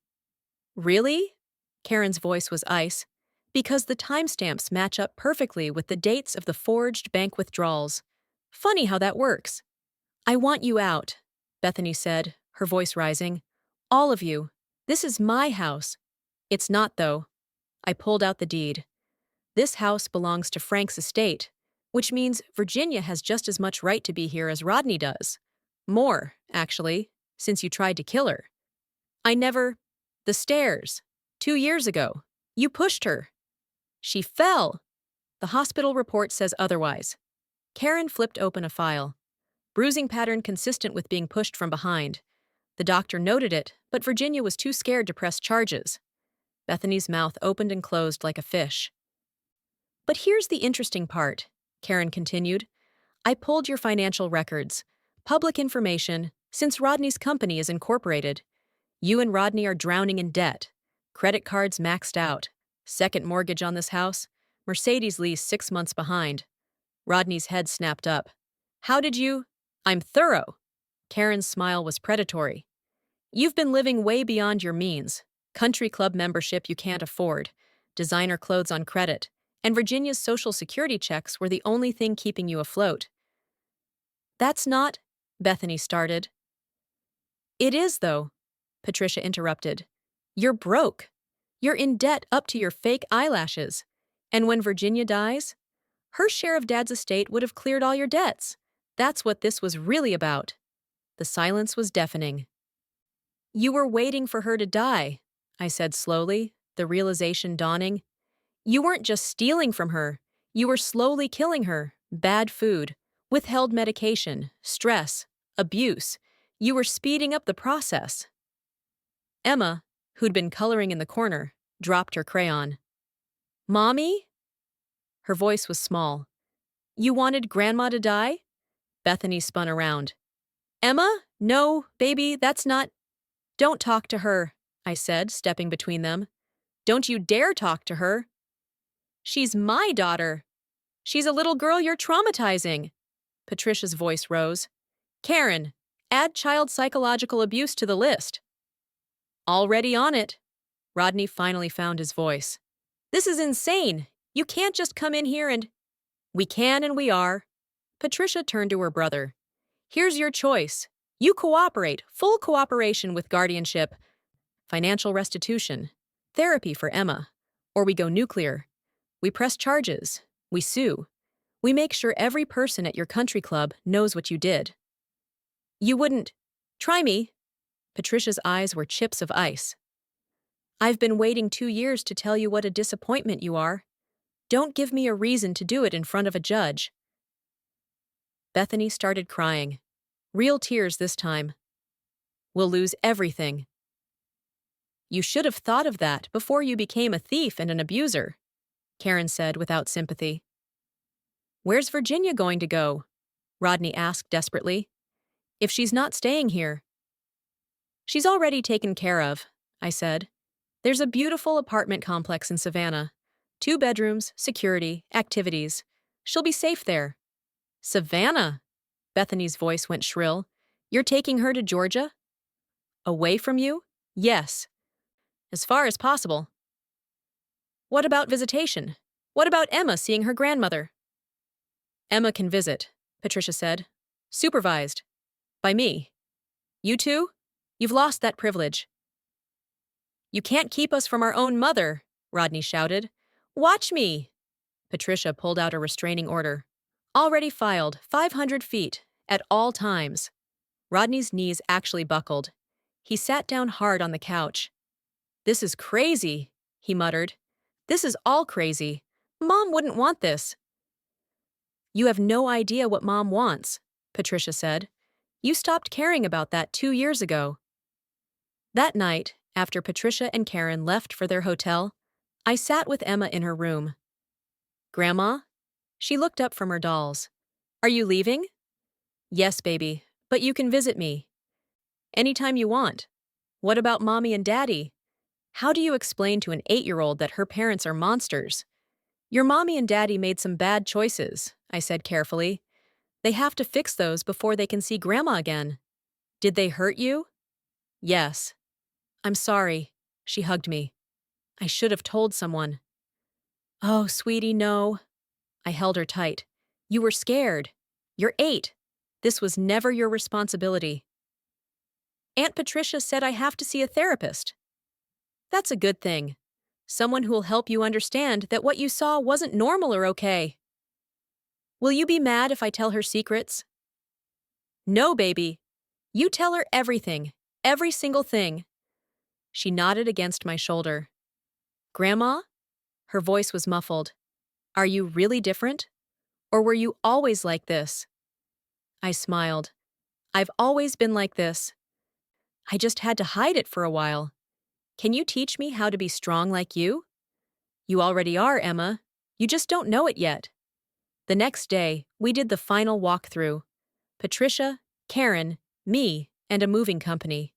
"Really?" Karen's voice was ice. "Because the timestamps match up perfectly with the dates of the forged bank withdrawals. Funny how that works." "I want you out," Bethany said, her voice rising. "All of you. This is my house." "It's not, though." I pulled out the deed. "This house belongs to Frank's estate, which means Virginia has just as much right to be here as Rodney does. More, actually, since you tried to kill her." "I never—" "The stairs. 2 years ago. You pushed her." "She fell." "The hospital report says otherwise." Karen flipped open a file. "Bruising pattern consistent with being pushed from behind. The doctor noted it, but Virginia was too scared to press charges." Bethany's mouth opened and closed like a fish. "But here's the interesting part," Karen continued. "I pulled your financial records. Public information, since Rodney's company is incorporated. You and Rodney are drowning in debt. Credit cards maxed out. Second mortgage on this house. Mercedes lease 6 months behind." Rodney's head snapped up. "How did you—" "I'm thorough." Karen's smile was predatory. "You've been living way beyond your means. Country club membership you can't afford. Designer clothes on credit. And Virginia's social security checks were the only thing keeping you afloat." "That's not—" Bethany started. "It is, though," Patricia interrupted. "You're broke. You're in debt up to your fake eyelashes. And when Virginia dies, her share of Dad's estate would have cleared all your debts. That's what this was really about." The silence was deafening. "You were waiting for her to die," I said slowly, the realization dawning. "You weren't just stealing from her. You were slowly killing her. Bad food, withheld medication, stress, abuse. You were speeding up the process." Emma, who'd been coloring in the corner, dropped her crayon. "Mommy?" Her voice was small. "You wanted Grandma to die?" Bethany spun around. "Emma? No, baby, that's not—" "Don't talk to her," I said, stepping between them. "Don't you dare talk to her." "She's my daughter." "She's a little girl you're traumatizing." Patricia's voice rose. "Karen, add child psychological abuse to the list." "Already on it." Rodney finally found his voice. "This is insane. You can't just come in here and—" "We can and we are." Patricia turned to her brother. "Here's your choice. You cooperate, full cooperation with guardianship, financial restitution, therapy for Emma, or we go nuclear. We press charges. We sue. We make sure every person at your country club knows what you did." "You wouldn't—" "Try me." Patricia's eyes were chips of ice. "I've been waiting 2 years to tell you what a disappointment you are. Don't give me a reason to do it in front of a judge." Bethany started crying. Real tears this time. "We'll lose everything." "You should have thought of that before you became a thief and an abuser," Karen said without sympathy. "Where's Virginia going to go?" Rodney asked desperately. "If she's not staying here." "She's already taken care of," I said. "There's a beautiful apartment complex in Savannah. 2 bedrooms, security, activities. She'll be safe there." "Savannah!" Bethany's voice went shrill. "You're taking her to Georgia?" "Away from you? Yes. As far as possible." "What about visitation? What about Emma seeing her grandmother?" "Emma can visit," Patricia said. "Supervised. By me. You two? You've lost that privilege." "You can't keep us from our own mother," Rodney shouted. "Watch me!" Patricia pulled out a restraining order. "Already filed, 500 feet, at all times." Rodney's knees actually buckled. He sat down hard on the couch. "This is crazy," he muttered. "This is all crazy. Mom wouldn't want this." "You have no idea what Mom wants," Patricia said. "You stopped caring about that 2 years ago." That night, after Patricia and Karen left for their hotel, I sat with Emma in her room. "Grandma?" She looked up from her dolls. "Are you leaving?" "Yes, baby, but you can visit me anytime you want." "What about Mommy and Daddy?" "How do you explain to an 8-year-old that her parents are monsters?" "Your Mommy and Daddy made some bad choices," I said carefully. "They have to fix those before they can see Grandma again." "Did they hurt you?" "Yes." "I'm sorry." She hugged me. "I should have told someone." "Oh, sweetie, no." I held her tight. "You were scared. You're 8. This was never your responsibility." "Aunt Patricia said I have to see a therapist." "That's a good thing. Someone who'll help you understand that what you saw wasn't normal or okay." "Will you be mad if I tell her secrets?" "No, baby. You tell her everything. Every single thing." She nodded against my shoulder. "Grandma?" Her voice was muffled. "Are you really different? Or were you always like this?" I smiled. "I've always been like this. I just had to hide it for a while. Can you teach me how to be strong like you?" "You already are, Emma. You just don't know it yet." The next day, we did the final walkthrough. Patricia, Karen, me, and a moving company.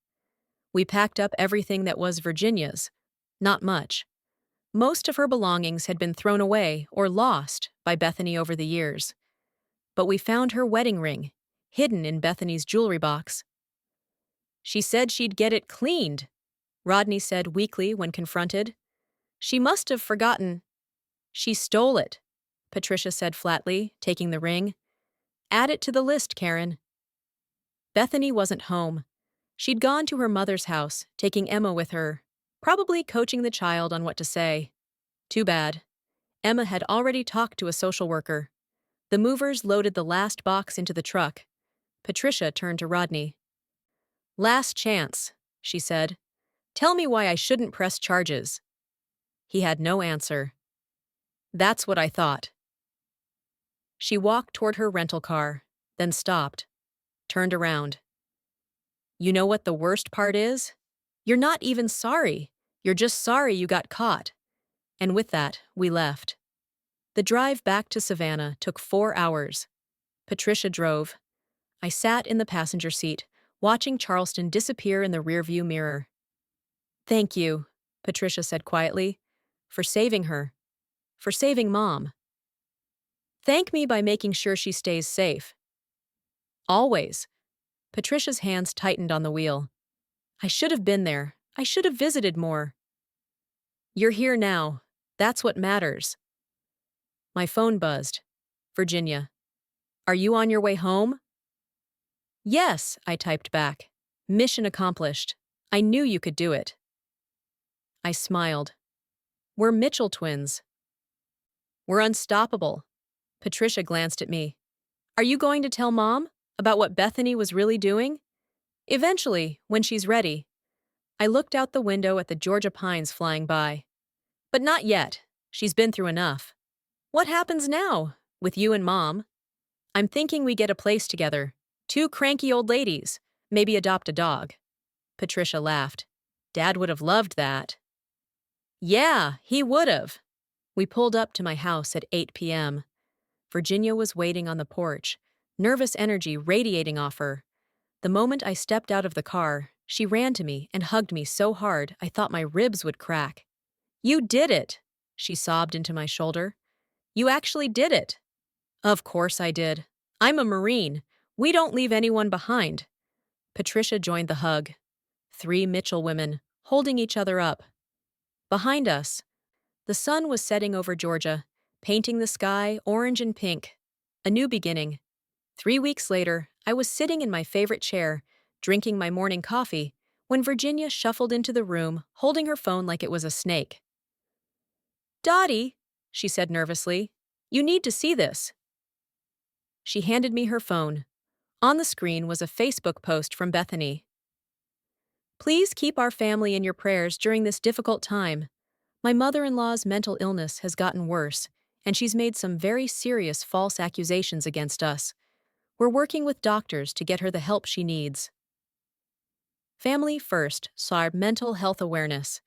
We packed up everything that was Virginia's. Not much. Most of her belongings had been thrown away or lost by Bethany over the years. But we found her wedding ring, hidden in Bethany's jewelry box. "She said she'd get it cleaned," Rodney said weakly when confronted. "She must have forgotten." "She stole it," Patricia said flatly, taking the ring. "Add it to the list, Karen." Bethany wasn't home. She'd gone to her mother's house, taking Emma with her, probably coaching the child on what to say. Too bad. Emma had already talked to a social worker. The movers loaded the last box into the truck. Patricia turned to Rodney. "Last chance," she said. "Tell me why I shouldn't press charges." He had no answer. "That's what I thought." She walked toward her rental car, then stopped, turned around. "You know what the worst part is? You're not even sorry. You're just sorry you got caught." And with that, we left. The drive back to Savannah took 4 hours. Patricia drove. I sat in the passenger seat, watching Charleston disappear in the rearview mirror. "Thank you," Patricia said quietly, "for saving her. For saving Mom. Thank me by making sure she stays safe." "Always." Patricia's hands tightened on the wheel. "I should have been there. I should have visited more." "You're here now. That's what matters." My phone buzzed. "Virginia. Are you on your way home?" "Yes," I typed back. "Mission accomplished. I knew you could do it." I smiled. "We're Mitchell twins. We're unstoppable." Patricia glanced at me. "Are you going to tell Mom about what Bethany was really doing?" "Eventually, when she's ready." I looked out the window at the Georgia pines flying by. "But not yet. She's been through enough." "What happens now, with you and Mom?" "I'm thinking we get a place together. 2 cranky old ladies. Maybe adopt a dog." Patricia laughed. "Dad would have loved that." "Yeah, he would have." We pulled up to my house at 8 p.m. Virginia was waiting on the porch, nervous energy radiating off her. The moment I stepped out of the car, she ran to me and hugged me so hard I thought my ribs would crack. "You did it," she sobbed into my shoulder. "You actually did it." "Of course I did. I'm a Marine. We don't leave anyone behind." Patricia joined the hug. 3 Mitchell women, holding each other up. Behind us, the sun was setting over Georgia, painting the sky orange and pink. A new beginning. 3 weeks later, I was sitting in my favorite chair, drinking my morning coffee, when Virginia shuffled into the room, holding her phone like it was a snake. "Dottie," she said nervously, "you need to see this." She handed me her phone. On the screen was a Facebook post from Bethany. Please keep our family in your prayers during this difficult time. My mother-in-law's mental illness has gotten worse, and she's made some very serious false accusations against us. We're working with doctors to get her the help she needs. Family First saw our mental health awareness.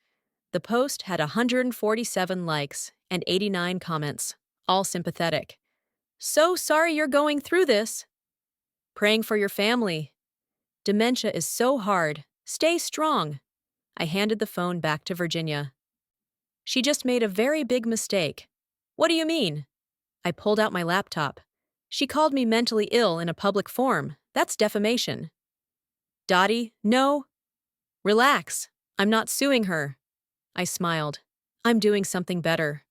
The post had 147 likes and 89 comments, all sympathetic. So sorry you're going through this. Praying for your family. Dementia is so hard. Stay strong. I handed the phone back to Virginia. She just made a very big mistake. What do you mean? I pulled out my laptop. She called me mentally ill in a public forum. That's defamation. Dottie, no. Relax. I'm not suing her. I smiled. I'm doing something better.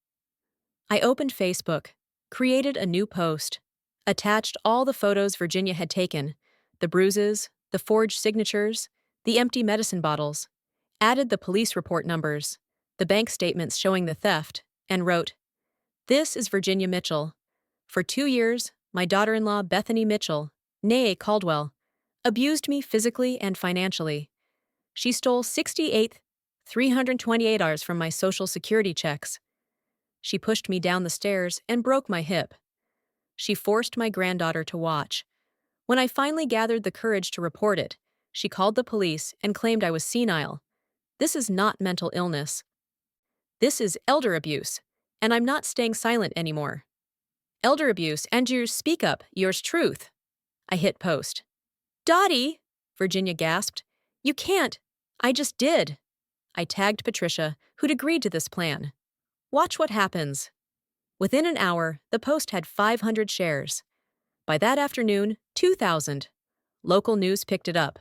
I opened Facebook, created a new post, attached all the photos Virginia had taken, the bruises, the forged signatures, the empty medicine bottles, added the police report numbers, the bank statements showing the theft, and wrote, "This is Virginia Mitchell. For 2 years, my daughter-in-law Bethany Mitchell, née Caldwell, abused me physically and financially. She stole $68,328 from my Social Security checks. She pushed me down the stairs and broke my hip. She forced my granddaughter to watch. When I finally gathered the courage to report it, she called the police and claimed I was senile. This is not mental illness. This is elder abuse, and I'm not staying silent anymore. Elder abuse and yours, speak up, yours truth." I hit post. "Dottie," Virginia gasped. "You can't." "I just did." I tagged Patricia, who'd agreed to this plan. Watch what happens. Within an hour, the post had 500 shares. By that afternoon, 2,000. Local news picked it up.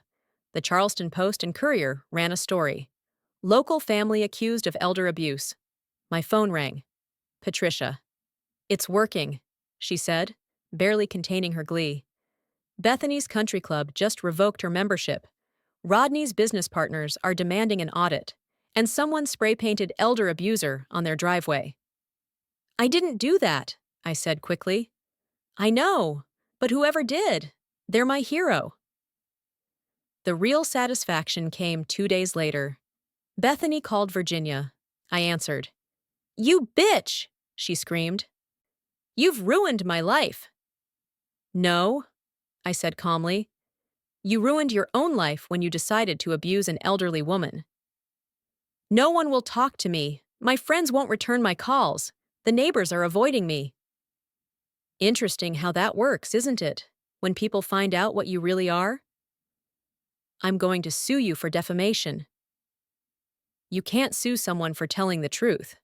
The Charleston Post and Courier ran a story. Local family accused of elder abuse. My phone rang. Patricia. "It's working," she said, barely containing her glee. "Bethany's country club just revoked her membership. Rodney's business partners are demanding an audit, and someone spray-painted elder abuser on their driveway." "I didn't do that," I said quickly. "I know, but whoever did, they're my hero." The real satisfaction came 2 days later. Bethany called Virginia. I answered. "You bitch!" she screamed. "You've ruined my life." "No," I said calmly. "You ruined your own life when you decided to abuse an elderly woman." "No one will talk to me. My friends won't return my calls. The neighbors are avoiding me." Interesting how that works, isn't it? When people find out what you really are? "I'm going to sue you for defamation." "You can't sue someone for telling the truth."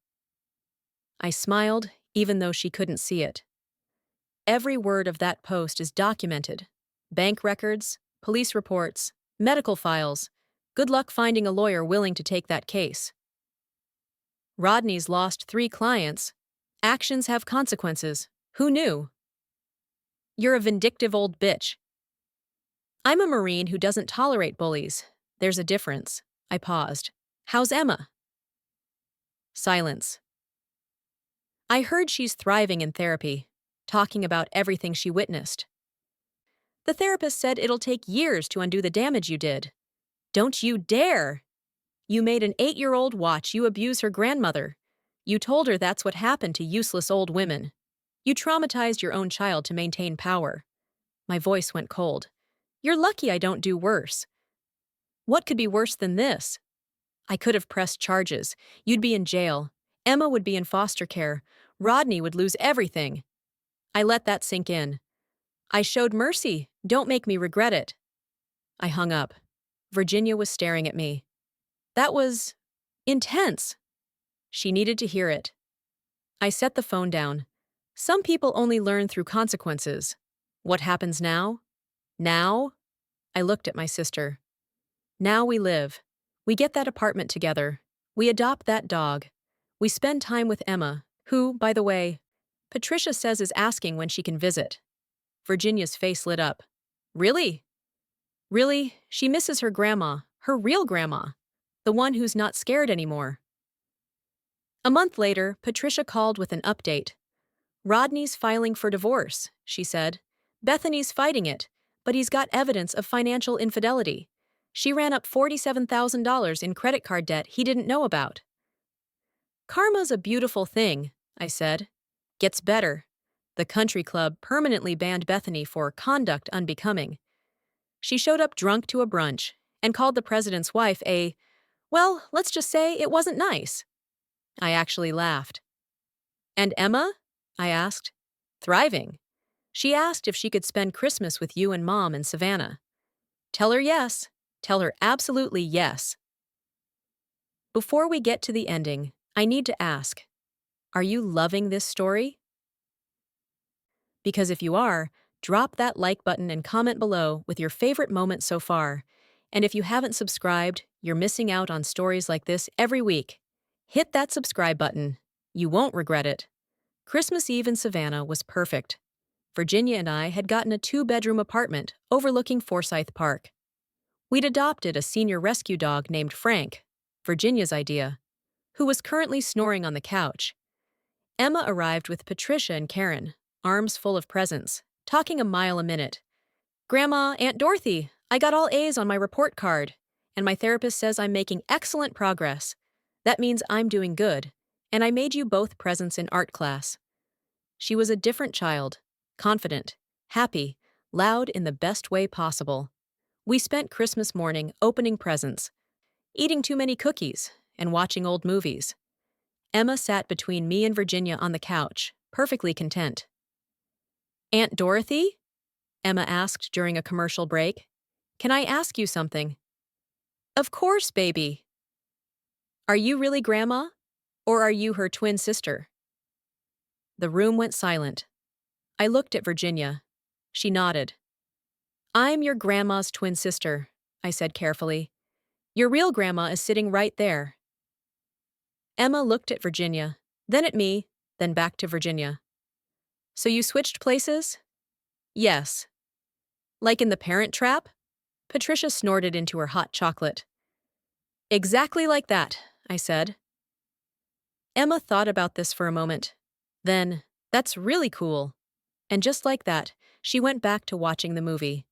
I smiled, even though she couldn't see it. Every word of that post is documented. Bank records, police reports, medical files. Good luck finding a lawyer willing to take that case. Rodney's lost 3 clients. Actions have consequences. Who knew? You're a vindictive old bitch. I'm a Marine who doesn't tolerate bullies. There's a difference. I paused. How's Emma? Silence. I heard she's thriving in therapy, talking about everything she witnessed. The therapist said it'll take years to undo the damage you did. Don't you dare! You made an 8-year-old watch you abuse her grandmother. You told her that's what happened to useless old women. You traumatized your own child to maintain power. My voice went cold. You're lucky I don't do worse. What could be worse than this? I could have pressed charges. You'd be in jail. Emma would be in foster care. Rodney would lose everything. I let that sink in. I showed mercy. Don't make me regret it. I hung up. Virginia was staring at me. That was intense. She needed to hear it. I set the phone down. Some people only learn through consequences. What happens now? Now? I looked at my sister. Now we live. We get that apartment together. We adopt that dog. We spend time with Emma, who, by the way, Patricia says is asking when she can visit. Virginia's face lit up. Really? Really, she misses her grandma, her real grandma, the one who's not scared anymore. A month later, Patricia called with an update. Rodney's filing for divorce, she said. Bethany's fighting it, but he's got evidence of financial infidelity. She ran up $47,000 in credit card debt he didn't know about. Karma's a beautiful thing, I said. Gets better. The country club permanently banned Bethany for conduct unbecoming. She showed up drunk to a brunch and called the president's wife well, let's just say it wasn't nice. I actually laughed. And Emma? I asked. Thriving. She asked if she could spend Christmas with you and Mom in Savannah. Tell her yes. Tell her absolutely yes. Before we get to the ending, I need to ask, are you loving this story? Because if you are, drop that like button and comment below with your favorite moment so far. And if you haven't subscribed, you're missing out on stories like this every week. Hit that subscribe button. You won't regret it. Christmas Eve in Savannah was perfect. Virginia and I had gotten a 2-bedroom apartment overlooking Forsyth Park. We'd adopted a senior rescue dog named Frank, Virginia's idea, who was currently snoring on the couch. Emma arrived with Patricia and Karen, arms full of presents, talking a mile a minute. Grandma, Aunt Dorothy, I got all A's on my report card, and my therapist says I'm making excellent progress. That means I'm doing good, and I made you both presents in art class. She was a different child, confident, happy, loud in the best way possible. We spent Christmas morning opening presents, eating too many cookies, and watching old movies. Emma sat between me and Virginia on the couch, perfectly content. Aunt Dorothy? Emma asked during a commercial break. Can I ask you something? Of course, baby. Are you really Grandma? Or are you her twin sister? The room went silent. I looked at Virginia. She nodded. I'm your grandma's twin sister, I said carefully. Your real grandma is sitting right there. Emma looked at Virginia, then at me, then back to Virginia. So you switched places? Yes. Like in The Parent Trap? Patricia snorted into her hot chocolate. Exactly like that, I said. Emma thought about this for a moment. Then, that's really cool. And just like that, she went back to watching the movie.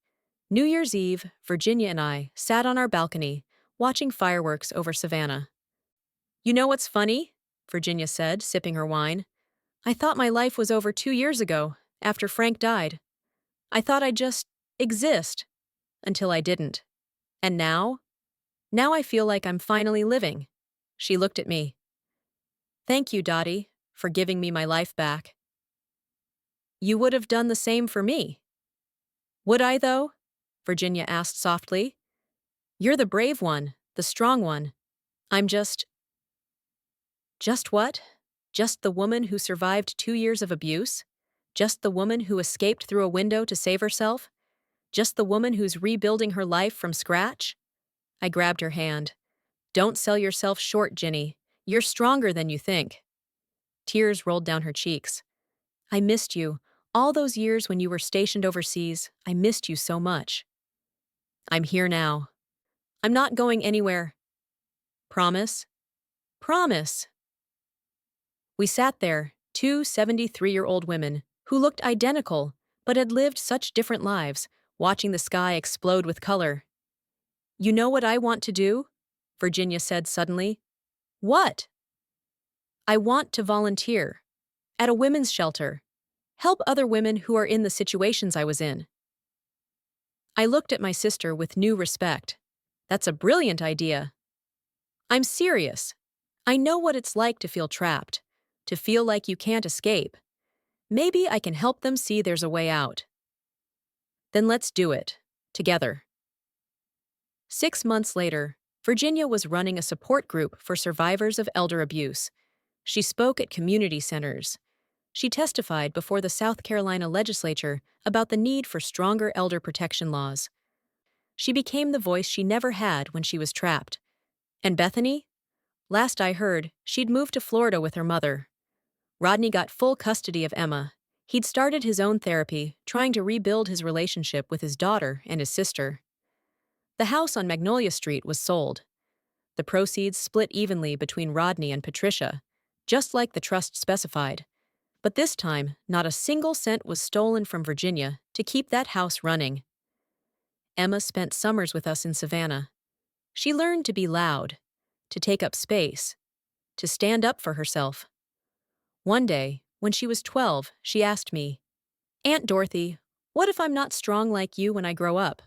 New Year's Eve, Virginia and I sat on our balcony, watching fireworks over Savannah. You know what's funny? Virginia said, sipping her wine. I thought my life was over 2 years ago, after Frank died. I thought I'd just exist, until I didn't. And now? Now I feel like I'm finally living. She looked at me. Thank you, Dottie, for giving me my life back. You would have done the same for me. Would I, though? Virginia asked softly. You're the brave one, the strong one. I'm just what? Just the woman who survived 2 years of abuse? Just the woman who escaped through a window to save herself? Just the woman who's rebuilding her life from scratch? I grabbed her hand. Don't sell yourself short, Ginny. You're stronger than you think. Tears rolled down her cheeks. I missed you. All those years when you were stationed overseas, I missed you so much. I'm here now. I'm not going anywhere. Promise? Promise. We sat there, 2 73-year-old women who looked identical but had lived such different lives, watching the sky explode with color. You know what I want to do? Virginia said suddenly. What? I want to volunteer. At a women's shelter. Help other women who are in the situations I was in. I looked at my sister with new respect. That's a brilliant idea. I'm serious. I know what it's like to feel trapped, to feel like you can't escape. Maybe I can help them see there's a way out. Then let's do it, together. 6 months later, Virginia was running a support group for survivors of elder abuse. She spoke at community centers. She testified before the South Carolina legislature about the need for stronger elder protection laws. She became the voice she never had when she was trapped. And Bethany? Last I heard, she'd moved to Florida with her mother. Rodney got full custody of Emma. He'd started his own therapy, trying to rebuild his relationship with his daughter and his sister. The house on Magnolia Street was sold. The proceeds split evenly between Rodney and Patricia, just like the trust specified. But this time, not a single cent was stolen from Virginia to keep that house running. Emma spent summers with us in Savannah. She learned to be loud, to take up space, to stand up for herself. One day, when she was 12, she asked me, "Aunt Dorothy, what if I'm not strong like you when I grow up?"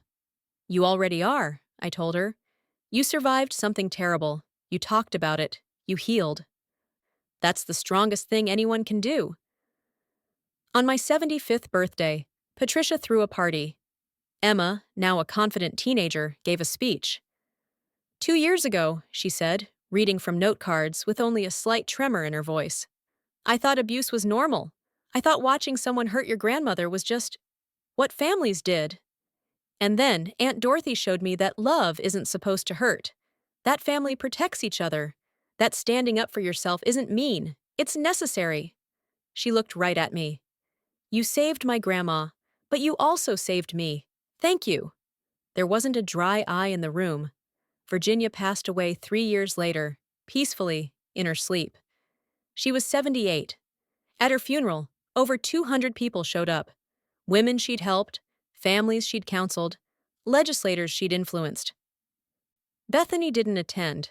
"You already are," I told her. "You survived something terrible. You talked about it. You healed. That's the strongest thing anyone can do." On my 75th birthday, Patricia threw a party. Emma, now a confident teenager, gave a speech. "2 years ago," she said, reading from note cards with only a slight tremor in her voice, "I thought abuse was normal. I thought watching someone hurt your grandmother was just what families did. And then Aunt Dorothy showed me that love isn't supposed to hurt. That family protects each other. That standing up for yourself isn't mean. It's necessary." She looked right at me. "You saved my grandma, but you also saved me. Thank you." There wasn't a dry eye in the room. Virginia passed away 3 years later, peacefully, in her sleep. She was 78. At her funeral, over 200 people showed up. Women she'd helped, families she'd counseled, legislators she'd influenced. Bethany didn't attend.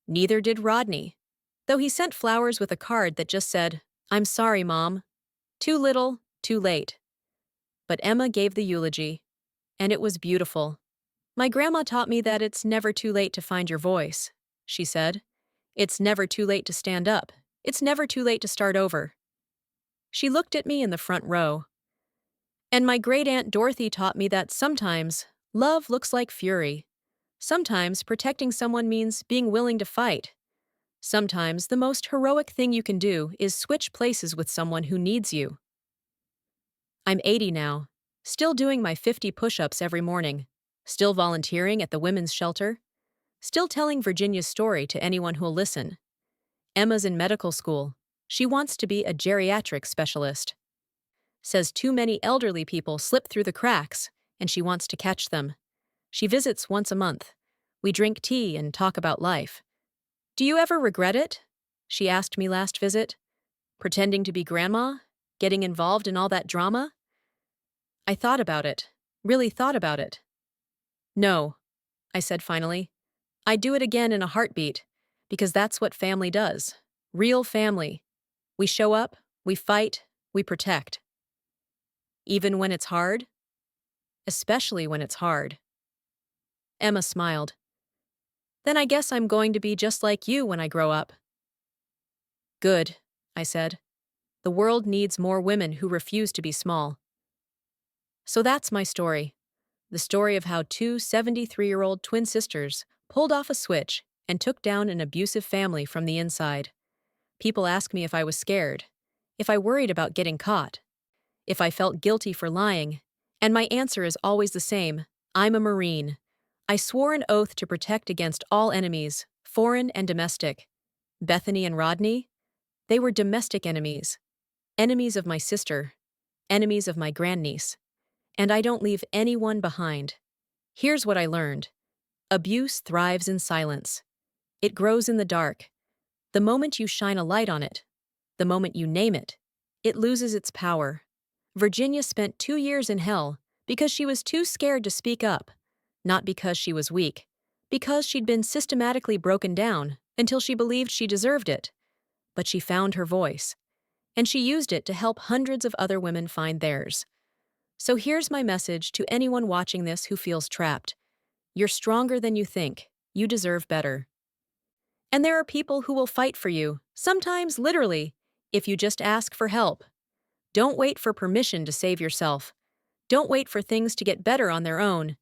Neither did Rodney, though he sent flowers with a card that just said, "I'm sorry, Mom. Too little, too late." But Emma gave the eulogy, and it was beautiful. "My grandma taught me that it's never too late to find your voice," she said. "It's never too late to stand up. It's never too late to start over." She looked at me in the front row. "And my great-aunt Dorothy taught me that sometimes love looks like fury. Sometimes protecting someone means being willing to fight. Sometimes the most heroic thing you can do is switch places with someone who needs you." I'm 80 now, still doing my 50 push-ups every morning, still volunteering at the women's shelter, still telling Virginia's story to anyone who'll listen. Emma's in medical school. She wants to be a geriatric specialist. Says too many elderly people slip through the cracks, and she wants to catch them. She visits once a month. We drink tea and talk about life. "Do you ever regret it?" she asked me last visit. "Pretending to be grandma? Getting involved in all that drama?" I thought about it, really thought about it. "No," I said finally. "I'd do it again in a heartbeat, because that's what family does. Real family. We show up, we fight, we protect." "Even when it's hard?" "Especially when it's hard." Emma smiled. "Then I guess I'm going to be just like you when I grow up." "Good," I said. "The world needs more women who refuse to be small." So that's my story. The story of how two 73-year-old twin sisters pulled off a switch and took down an abusive family from the inside. People ask me if I was scared, if I worried about getting caught, if I felt guilty for lying, and my answer is always the same: I'm a Marine. I swore an oath to protect against all enemies, foreign and domestic. Bethany and Rodney? They were domestic enemies. Enemies of my sister. Enemies of my grandniece. And I don't leave anyone behind. Here's what I learned. Abuse thrives in silence. It grows in the dark. The moment you shine a light on it, the moment you name it, it loses its power. Virginia spent 2 years in hell because she was too scared to speak up, not because she was weak, because she'd been systematically broken down until she believed she deserved it. But she found her voice, and she used it to help hundreds of other women find theirs. So here's my message to anyone watching this who feels trapped. You're stronger than you think. You deserve better. And there are people who will fight for you, sometimes literally, if you just ask for help. Don't wait for permission to save yourself. Don't wait for things to get better on their own.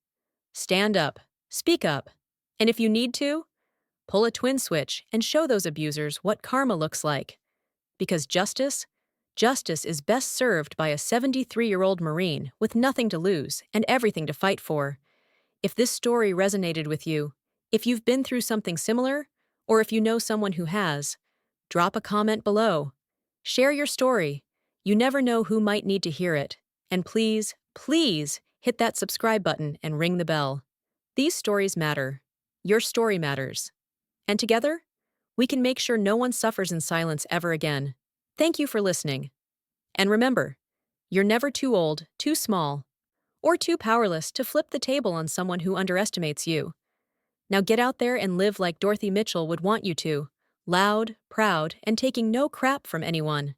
Stand up, speak up, and if you need to, pull a twin switch and show those abusers what karma looks like. Because justice is best served by a 73-year-old Marine with nothing to lose and everything to fight for. If this story resonated with you, if you've been through something similar, or if you know someone who has, drop a comment below. Share your story. You never know who might need to hear it. And please, please hit that subscribe button and ring the bell. These stories matter. Your story matters. And together, we can make sure no one suffers in silence ever again. Thank you for listening. And remember, you're never too old, too small, or too powerless to flip the table on someone who underestimates you. Now get out there and live like Dorothy Mitchell would want you to, loud, proud, and taking no crap from anyone.